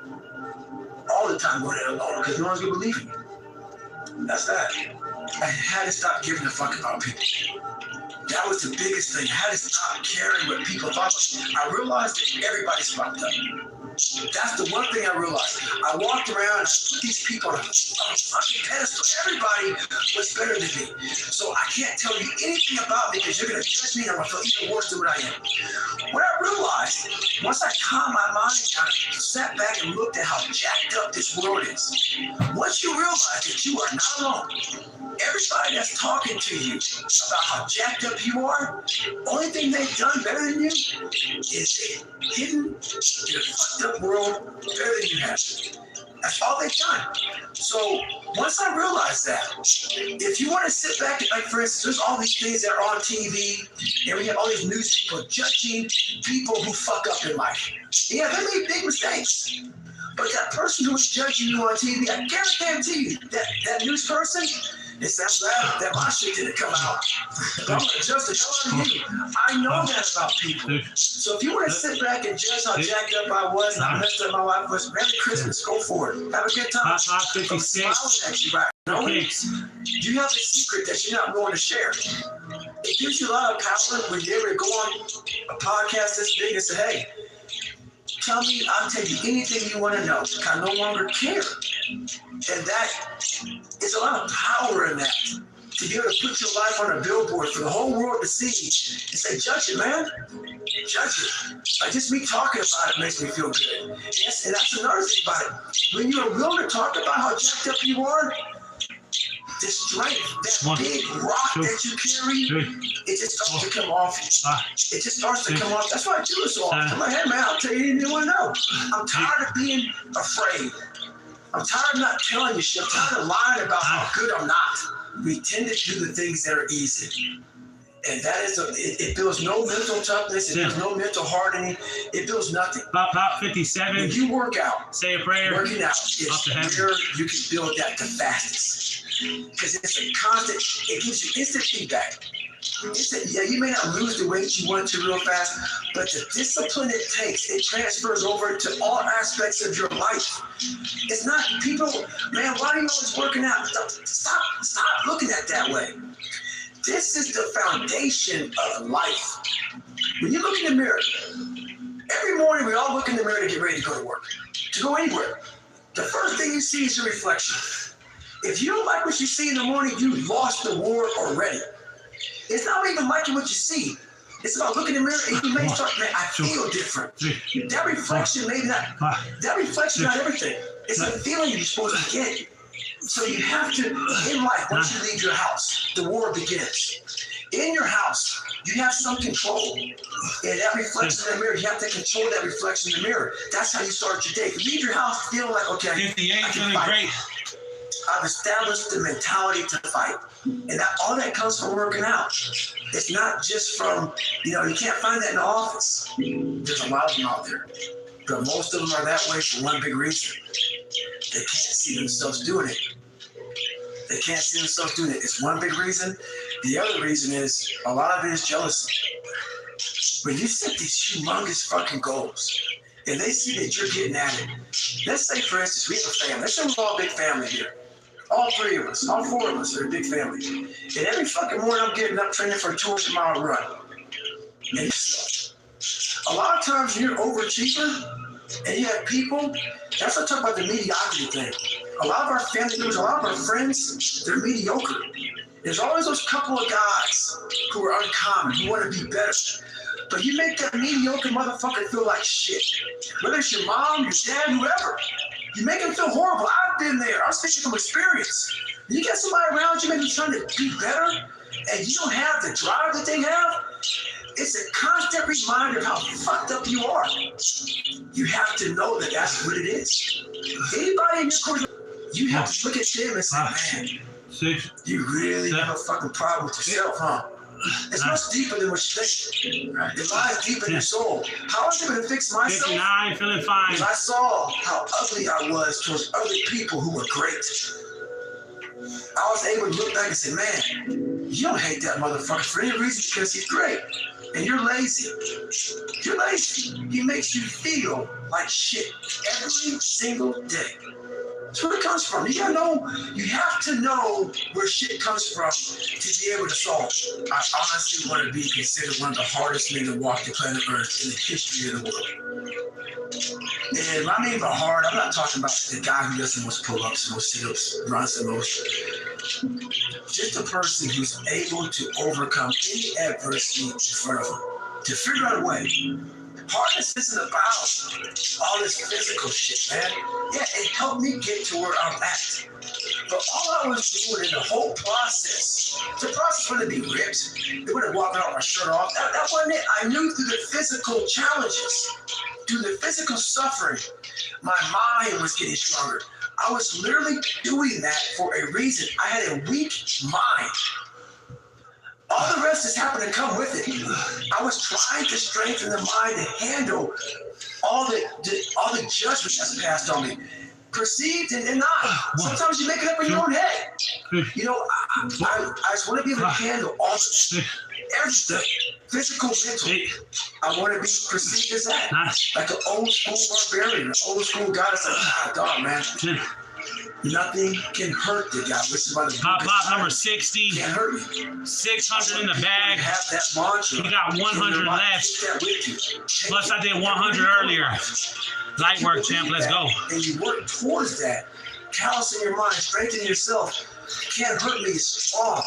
Speaker 2: All the time going at it alone because no one's going to believe you. That's that. I had to stop giving a fuck about people. That was the biggest thing. I had to stop caring what people thought. I realized that everybody's fucked up. That's the one thing I realized. I walked around and I put these people on a fucking pedestal. Everybody was better than me. So I can't tell you anything about me because you're going to judge me and I'm going to feel even worse than what I am. What I realized, once I calmed my mind down and sat back and looked at how jacked up this world is, once you realize that you are not alone, everybody that's talking to you about how jacked up you are, only thing they've done better than you is they've hidden in a fucked up world better than you have. That's all they've done. So once I realized that, if you want to sit back and, like, for instance, there's all these things that are on TV, and we have all these news people judging people who fuck up in life. Yeah, they make big mistakes. But that person who is judging you on TV, I guarantee you that news person, it sounds bad that my shit didn't come out. But I'm going to judge the hell out of you. I know that about people. So if you want to sit back and judge how jacked up I was and how messed up my life was, Merry Christmas, go for it. Have a good time. I'm smiling at you right now. You have a secret that you're not willing to share. It gives you a lot of power when you're able to go on a podcast this big and say, hey, tell me, I'll tell you anything you want to know. I no longer care. And that is a lot of power in that. To be able to put your life on a billboard for the whole world to see and say, judge it, man. Judge it. Like, just me talking about it makes me feel good. And that's another thing about it. When you're willing to talk about how jacked up you are, the strength, that big rock that you carry, it just starts to come off. It just starts to come off. That's why I do it so often. I'm like, hey, man, I'll tell you anything you want to know. I'm tired of being afraid. I'm tired of not telling you shit. I'm tired of lying about how good I'm not. We tend to do the things that are easy. And that is, it builds no mental toughness. It builds no mental hardening. It builds nothing.
Speaker 6: Pop 57.
Speaker 2: When you work out,
Speaker 6: say a prayer.
Speaker 2: Working out is where you can build that the fastest. Because it's a constant, it gives you instant feedback. Yeah, you may not lose the weight you want to real fast, but the discipline it takes, it transfers over to all aspects of your life. It's not people, man, why are you always working out? Stop looking at it that way. This is the foundation of life. When you look in the mirror, every morning we all look in the mirror to get ready to go to work, to go anywhere.
Speaker 9: The first thing you see is your reflection. If you don't like what you see in the morning, you lost the war already. It's not even liking what you see. It's about looking in the mirror and you may start, man, I feel different. That reflection may not, that reflection not everything. It's a feeling you're supposed to get. So you have to, in life, once you leave your house, the war begins. In your house, you have some control. And that reflection in the mirror, you have to control that reflection in the mirror. That's how you start your day. You leave your house feeling like, okay,
Speaker 6: 58,
Speaker 9: I can
Speaker 6: feeling
Speaker 9: fight.
Speaker 6: great.
Speaker 9: I've established the mentality to fight. And that, all that comes from working out. It's not just from, you can't find that in the office. There's a lot of them out there. But most of them are that way for one big reason. They can't see themselves doing it. They can't see themselves doing it. It's one big reason. The other reason is, a lot of it is jealousy. When you set these humongous fucking goals, and they see that you're getting at it, let's say, for instance, we have a family. Let's say we're all a big family here. All three of us, all four of us are a big family. And every fucking morning I'm getting up training for a 200-mile run. And a lot of times you're overachiever, and you have people, that's what I talk about the mediocrity thing. A lot of our family members, a lot of our friends, they're mediocre. There's always those couple of guys who are uncommon, who want to be better. But you make that mediocre motherfucker feel like shit. Whether it's your mom, your dad, whoever. You make them feel horrible. I've been there. I'm speaking from experience. You get somebody around you maybe trying to be better, and you don't have the drive that they have, it's a constant reminder of how fucked up you are. You have to know that that's what it is. Anybody in your course, you have to look at them and say, man, you really have a fucking problem with yourself, huh? It's much deeper than what you think. It lies deep in your soul. How was I going to fix myself?
Speaker 6: 59, feeling fine.
Speaker 9: Because I saw how ugly I was towards other people who were great. I was able to look back and say, man, you don't hate that motherfucker for any reason because he's great. And you're lazy. You're lazy. He makes you feel like shit every single day. That's where it comes from. You gotta know, you have to know where shit comes from to be able to solve it. I honestly want to be considered one of the hardest men to walk the planet Earth in the history of the world. And I mean by hard, I'm not talking about the guy who does the most pull-ups, the most sit-ups, runs the most. Just a person who's able to overcome any adversity in front of him, to figure out a way. Hardness isn't about all this physical shit, man. Yeah, it helped me get to where I'm at. But all I was doing in the whole process, the process wouldn't be ripped. It wouldn't walk out with my shirt off. That wasn't it. I knew through the physical challenges, through the physical suffering, my mind was getting stronger. I was literally doing that for a reason. I had a weak mind. All the rest is happened to come with it. I was trying to strengthen the mind to handle all the judgment that's passed on me. Perceived and not. Sometimes you make it up in your own head. I just want to be able to handle all the everything. Physical, mental. I want to be perceived as that. Like an old school barbarian, an old school guy that's like, dog, man. Nothing can hurt the guy. Which is why the
Speaker 6: Pop number 60.
Speaker 9: Can't hurt me.
Speaker 6: 600 in the bag.
Speaker 9: Have that mantra.
Speaker 6: You got 100 left. Plus, I did 100 earlier. Light work, champ. Let's go.
Speaker 9: And you work towards that. Callous in your mind. Strengthen yourself. Can't hurt me. It's strong.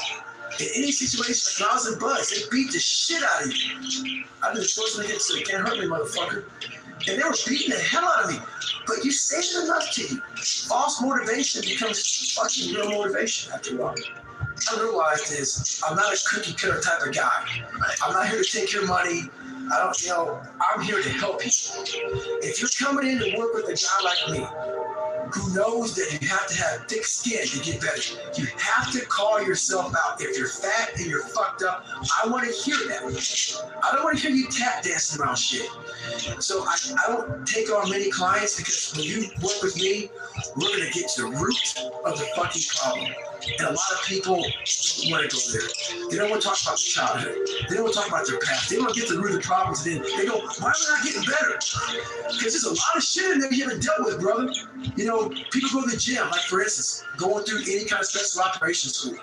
Speaker 9: In any situation, like when I was in Buzz, they beat the shit out of you. I've been the first one to hit, so you can't hurt me, motherfucker. And they were beating the hell out of me. But you say it enough to you. False motivation becomes fucking real motivation after a while. I realized is I'm not a cookie cutter type of guy. I'm not here to take your money. I'm here to help you. If you're coming in to work with a guy like me, who knows that you have to have thick skin to get better. You have to call yourself out. If you're fat and you're fucked up, I want to hear that. I don't want to hear you tap dancing around shit. So I don't take on many clients because when you work with me, we're going to get to the root of the fucking problem. And a lot of people don't want to go there. They don't want to talk about their childhood. They don't want to talk about their past. They don't want to get to the root of the problems. And then they go, why am I not getting better? Because there's a lot of shit in there you haven't dealt with, brother. People go to the gym, like for instance, going through any kind of special operations school.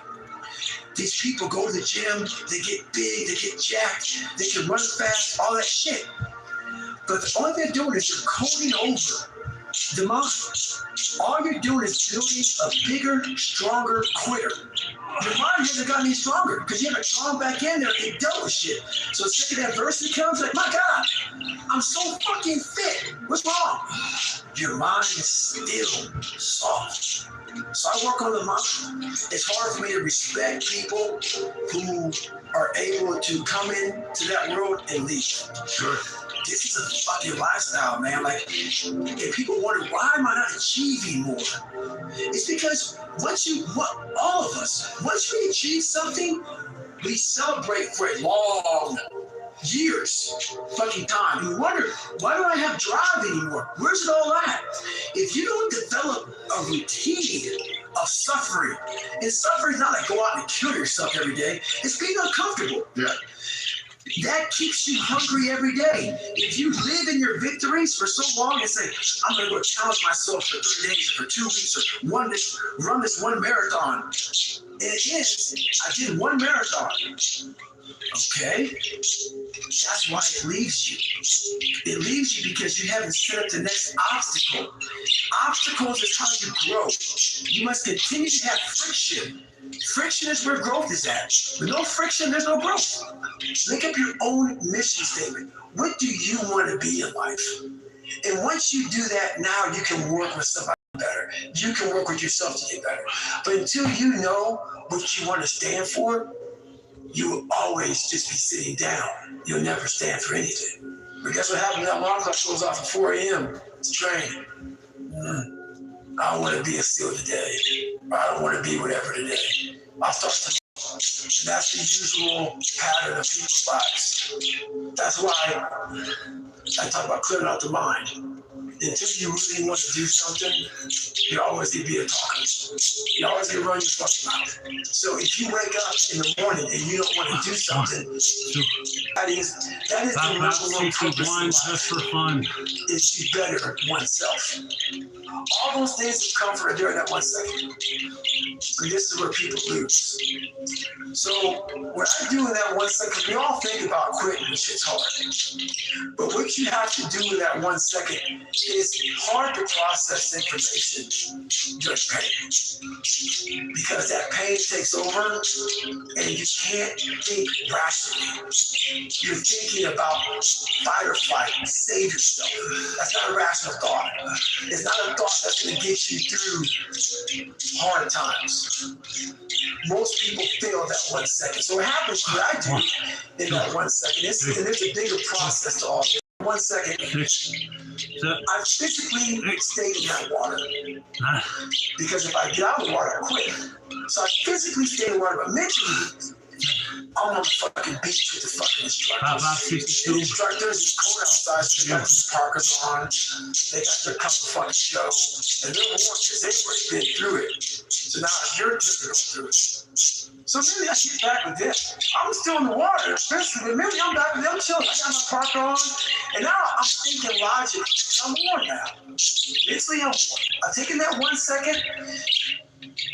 Speaker 9: These people go to the gym, they get big, they get jacked, they can run fast, all that shit. But the only thing they're doing is you're coding over the mind. All you're doing is building a bigger, stronger quitter. Your mind hasn't gotten any stronger because you haven't gone back in there and dealt with shit. So the second adversity comes, like, my God, I'm so fucking fit. What's wrong? Your mind is still soft. So I work on the mind. It's hard for me to respect people who are able to come into that world and leave.
Speaker 6: Sure.
Speaker 9: This is a fucking lifestyle, man. Like, if people wonder, why am I not achieving more? It's because once all of us, once we achieve something, we celebrate for a long years fucking time. And we wonder, why do I have drive anymore? Where's it all at? If you don't develop a routine of suffering, and suffering is not like go out and kill yourself every day, it's being uncomfortable.
Speaker 11: Yeah.
Speaker 9: That keeps you hungry every day. If you live in your victories for so long and say, I'm going to go challenge myself for 3 days or for 2 weeks or run this one marathon. And it is, I did one marathon. Okay? That's why it leaves you. It leaves you because you haven't set up the next obstacle. Obstacles is how you grow. You must continue to have friction. Friction is where growth is at. With no friction, there's no growth. Make up your own mission statement. What do you want to be in life? And once you do that, now you can work with somebody better. You can work with yourself to get better. But until you know what you want to stand for, you will always just be sitting down. You'll never stand for anything. But guess what happens? That alarm clock goes off at 4 a.m. It's training. I don't want to be a SEAL today. I don't want to be whatever today. I'll start tomorrow. And that's the usual pattern of people's lives. That's why I talk about clearing out the mind. Until you really want to do something, you always need to be a talker. You always need to run your fucking mouth. So if you wake up in the morning and you don't want to do something, that is the number one purpose in life,
Speaker 6: just for fun.
Speaker 9: is to better oneself. All those things that come from during that 1 second. And this is where people lose. So what I do in that 1 second, we all think about quitting, which is hard. But what you have to do in that 1 second is hard to process information during pain. Because that pain takes over and you can't think rationally. You're thinking about fight or flight, save yourself. That's not a rational thought. It's not a thought that's going to get you through hard times. Most people fail that 1 second. So what happens, what I do in that 1 second, and there's a bigger process to all this. 1 second, I physically stay in that water. Because if I get out of the water, I quit. So I physically stay in the water, but mentally, I'm on the fucking beach with the fucking instructors. The instructors, it's cold outside, so they got these parkers on. They got their cup of fucking show. And they're warm because they've already been through it. So now it's your turn to go through it. So maybe I get back with this. I'm still in the water, but maybe I'm back with them chilling. I got my parker on. And now I'm thinking logically. I'm warm now. Mentally, I'm warm. I'm taking that 1 second.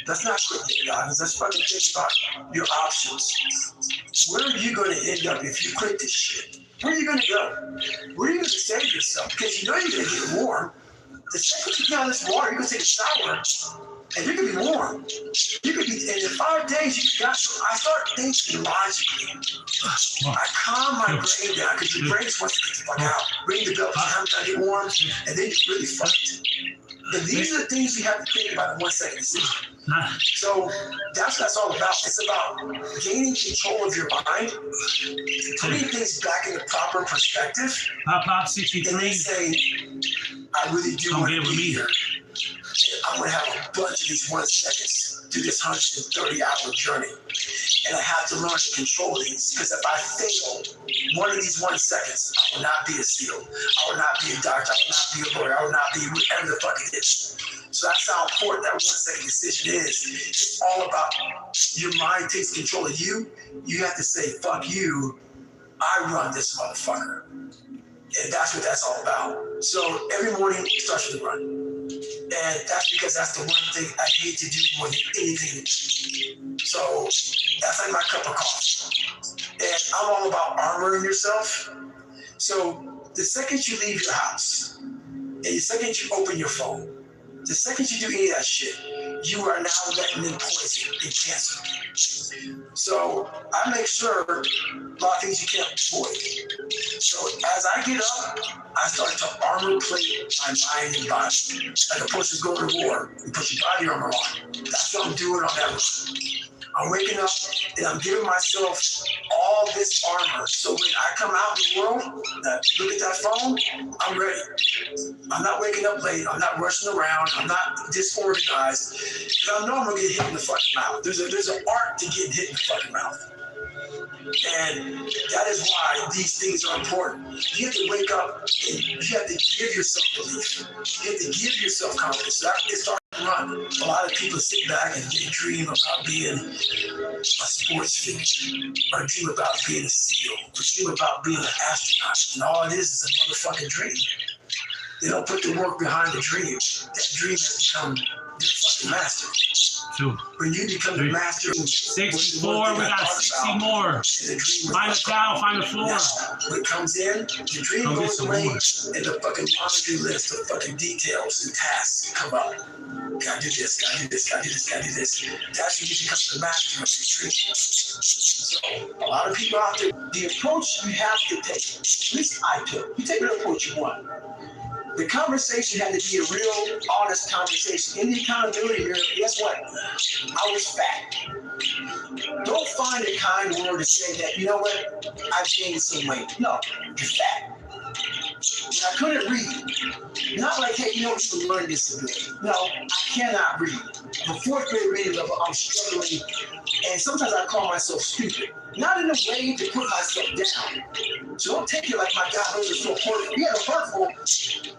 Speaker 9: Let's not quit it, guys. Let's fucking think about your options. Where are you going to end up if you quit this shit? Where are you going to go? Where are you going to save yourself? Because you know you're going to get warm. The second you get out of this water, you're going to take a shower, and you're going to be warm. You could be, and in 5 days, I start thinking logically. I calm my brain down, because your brain just wants to get the fuck out. Ring the bell, time to get warm, and then you really fucked. And these are the things you have to think about in 1 second. So that's what that's all about. It's about gaining control of your mind, putting things back in the proper perspective, and then say, I really do want to be here. I'm going to have a bunch of these 1 seconds through this 130-hour journey. And I have to learn to control these, because if I fail one of these 1 seconds, I will not be a SEAL. I will not be a doctor. I will not be a lawyer. I will not be whatever the fuck it is. So that's how important that 1 second decision is. It's all about your mind takes control of you. You have to say, fuck you. I run this motherfucker. And that's what that's all about. So every morning it starts with a run. And that's because that's the one thing I hate to do more than anything. So that's like my cup of coffee. And I'm all about armoring yourself. So the second you leave your house, And the second you open your phone, the second you do any of that shit, you are now letting in poison and cancer. So I make sure a lot of things you can't avoid. So as I get up, I start to armor plate my mind and body. Like a person's going to war, you put your body armor on. That's what I'm doing on that run. I'm waking up and I'm giving myself all this armor. So when I come out in the world, look at that phone, I'm ready. I'm not waking up late. I'm not rushing around. I'm not disorganized. Because I know I'm going to get hit in the fucking mouth. There's an art to getting hit in the fucking mouth. And that is why these things are important. You have to wake up and you have to give yourself belief. You have to give yourself confidence. So that is starting to run. A lot of people sit back and they dream about being a sports figure, or dream about being a SEAL, or dream about being an astronaut. And all it is a motherfucking dream. They don't put the work behind the dream. That dream has become their fucking master. When you become the master,
Speaker 6: 64, we got 60 more. Find a towel, find the floor.
Speaker 9: Now, when it comes in, the dream goes away, and the fucking laundry list of fucking details and tasks come up. Gotta do this, gotta do this, gotta do this, gotta do this. That's when you become the master of your dream. So, a lot of people out there, the approach you have to take, at least I took, you take whatever approach you want. The conversation had to be a real, honest conversation. In the accountability mirror, guess what? I was fat. Don't find a kind word to say that, you know what, I've gained some weight. No, you're fat. When I couldn't read, not like, hey, you know what, you can learn disability. No, I cannot read. The fourth grade reading level, I'm struggling, and sometimes I call myself stupid. Not in a way to put myself down. So don't take it like my God, those are so hurtful. Yeah, hurtful.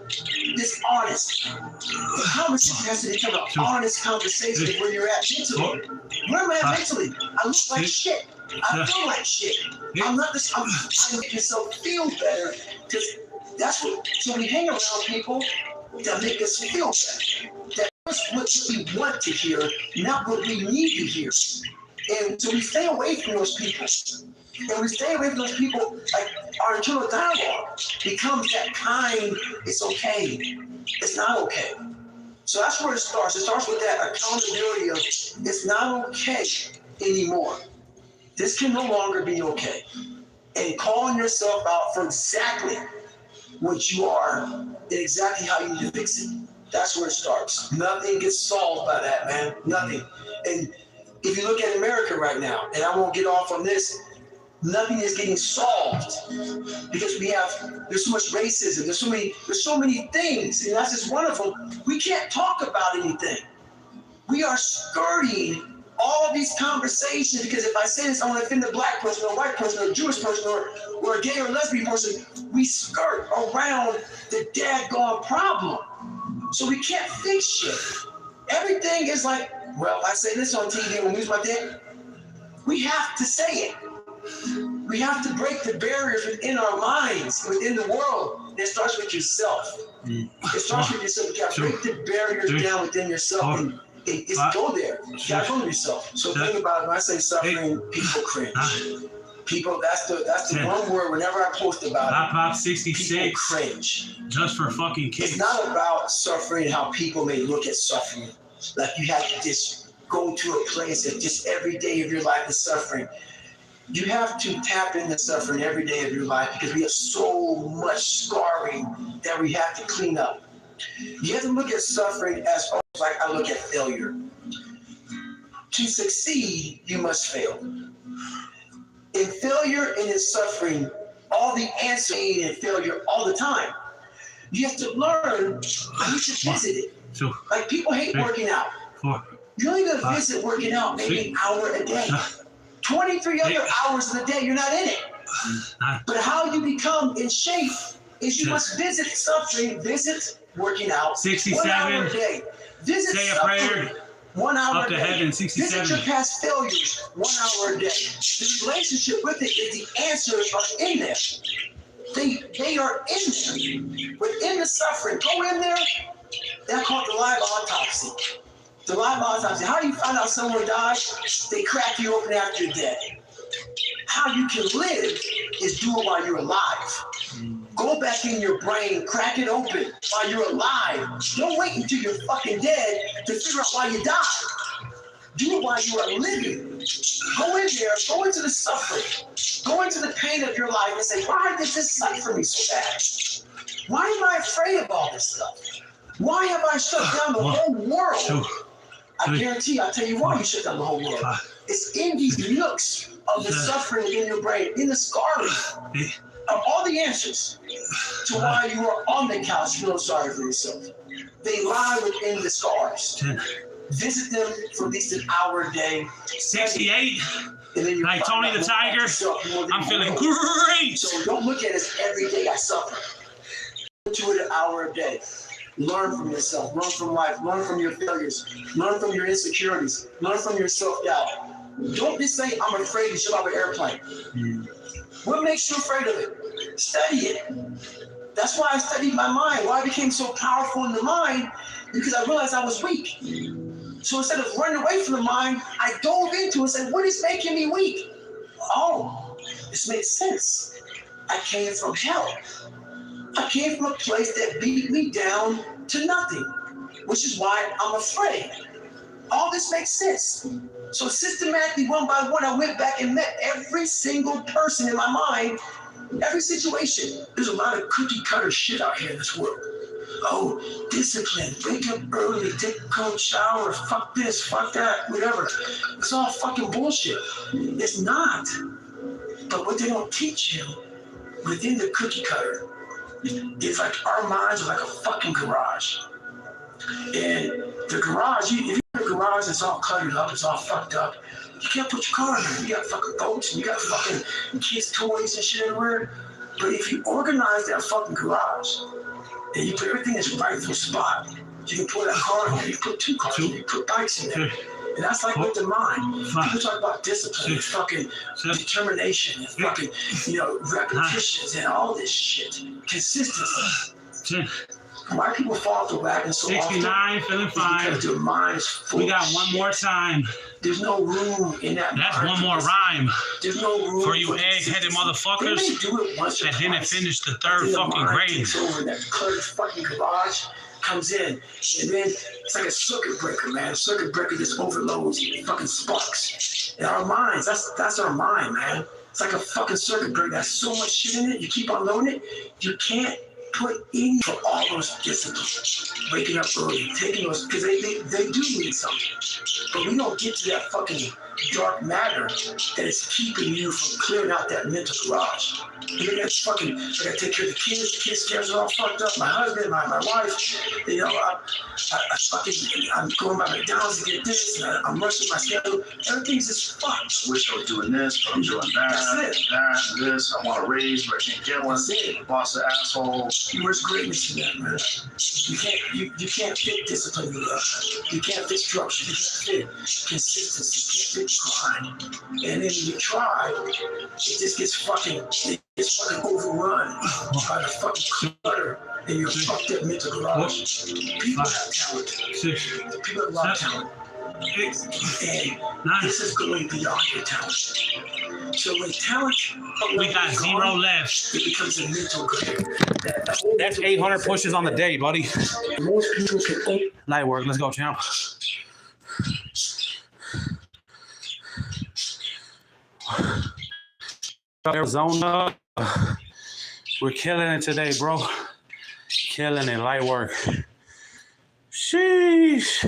Speaker 9: It's honest. The conversation has to become an honest conversation of where you're at mentally. Where am I at mentally? I look like shit. I feel like shit. I'm not this. I'm making myself feel better because that's what. So we hang around people that make us feel better. That's what we want to hear, not what we need to hear. And so we stay away from those people. And we stay away from those people, like our internal dialogue becomes that kind, it's okay, it's not okay. So that's where it starts. It starts with that accountability of it's not okay anymore. This can no longer be okay. And calling yourself out for exactly what you are and exactly how you need to fix it. That's where it starts. Nothing gets solved by that, man. Nothing. And if you look at America right now, and I won't get off on this, nothing is getting solved because there's so much racism, there's so many things, and that's just one of them. We can't talk about anything. We are skirting all of these conversations because if I say this, I want to offend a black person or a white person or a Jewish person or a gay or lesbian person. We skirt around the daggone problem. So we can't fix shit. Everything is like, well, I say this on TV and we lose my dick. We have to say it. We have to break the barriers within our minds, within the world. And it starts with yourself. It starts with yourself. You got to break the barriers down within yourself and go there. You got to go to yourself. So think about it. When I say suffering, people cringe. People, that's the one word whenever I post about
Speaker 6: Pop
Speaker 9: it,
Speaker 6: 66.
Speaker 9: people cringe.
Speaker 6: Just for fucking kids.
Speaker 9: It's not about suffering, how people may look at suffering. Like you have to just go to a place that just every day of your life is suffering. You have to tap into suffering every day of your life because we have so much scarring that we have to clean up. You have to look at suffering as almost like I look at failure. To succeed, you must fail. In failure and in suffering, all the answers in failure all the time. You have to learn how to visit it. Like people hate working out. You're only going to visit working out maybe an hour a day. 23 other hours of the day, you're not in it. But how you become in shape is you must visit suffering, visit working out
Speaker 6: 67.
Speaker 9: 1 hour a day. Visit
Speaker 6: say a
Speaker 9: suffering
Speaker 6: prayer
Speaker 9: 1 hour
Speaker 6: up
Speaker 9: a
Speaker 6: to
Speaker 9: day.
Speaker 6: heaven 67.
Speaker 9: Visit your past failures 1 hour a day. The relationship with it is the answers are in there. They are in there. Within the suffering, go in there. That's called the live autopsy. The live autopsy. How do you find out someone died? They crack you open after you're dead. How you can live is do it while you're alive.
Speaker 2: Go back in your brain, crack it open while you're alive. Don't wait until you're fucking dead to figure out why you died. Do it while you are living. Go in there, go into the suffering, go into the pain of your life and say, why does this suck for me so bad? Why am I afraid of all this stuff? Why have I shut down the whole world? I guarantee you, I'll tell you why you shut down the whole world. It's in these nooks of the suffering in your brain, in the scarring, of all the answers to why you are on the couch feeling sorry for yourself. They lie within the scars. Visit them for at least an hour a day.
Speaker 6: 68. Like Tony the Tiger, I'm feeling great.
Speaker 2: So don't look at it as every day I suffer. To it an hour a day. Learn from yourself. Learn from life. Learn from your failures. Learn from your insecurities. Learn from your self-doubt. Don't just say, I'm afraid to jump out of an airplane. What makes you afraid of it? Study it. That's why I studied my mind. Why I became so powerful in the mind, because I realized I was weak. So instead of running away from the mind, I dove into it and said, what is making me weak? Oh, this makes sense. I came from hell. I came from a place that beat me down to nothing, which is why I'm afraid. All this makes sense. So systematically, one by one, I went back and met every single person in my mind, every situation. There's a lot of cookie cutter shit out here in this world. Oh, discipline, wake up early, take a cold shower, fuck this, fuck that, whatever. It's all fucking bullshit. It's not. But what they don't teach you within the cookie cutter, it's like our minds are like a fucking garage. And the garage, if you're in a garage that's all cluttered up, it's all fucked up, you can't put your car in there. You got fucking boats and you got fucking kids' toys and shit everywhere. But if you organize that fucking garage, and you put everything in its rightful spot, you can put that car in there, you put two cars in there, you put bikes in there. And that's like with the mind. People talk about discipline, it's fucking determination, it's fucking, repetitions and all this shit. Consistency. Why people fall off the wagon so
Speaker 6: 69,
Speaker 2: often?
Speaker 6: feeling fine.
Speaker 2: Because their mind is full.
Speaker 6: We got one more time.
Speaker 2: There's no room in that.
Speaker 6: That's one more rhyme.
Speaker 2: There's no room
Speaker 6: for you egg-headed motherfuckers that didn't finish the third fucking grade.
Speaker 2: Takes over that cluttered fucking garage, comes in, and then it's like a circuit breaker, man. A circuit breaker just overloads, it fucking sparks. In our minds, that's our mind, man. It's like a fucking circuit breaker. There's so much shit in it. You keep on loading it, you can't put in for all those disciplines. Waking up early, taking those, because they do mean something. But we don't get to that fucking dark matter that is keeping you from clearing out that mental garage. You got fucking, I gotta take care of the kids. The kids' schedules are all fucked up. My husband, my wife, I'm going by McDonald's to get this, and I'm rushing my schedule. Everything's just fucked.
Speaker 1: I wish I was doing this, but I'm doing that, this. I want a raise, but I can't get one. The boss is an asshole.
Speaker 2: Where's greatness in that, man? You can't fit discipline in love. You can't fit structure. You can't fit consistency. You can't fit grind. And then you try, it just gets fucking overrun by the fucking clutter and your fucked up mental garage. People have talent. People have a lot of talent. And this is going beyond your talent. So when talent,
Speaker 6: we got zero left.
Speaker 2: It becomes a mental grade.
Speaker 6: That's 800 pushes on the day, buddy.
Speaker 2: Most people can
Speaker 6: light work. Let's go, champ. Arizona, we're killing it today, bro. Killing it, light work. Sheesh.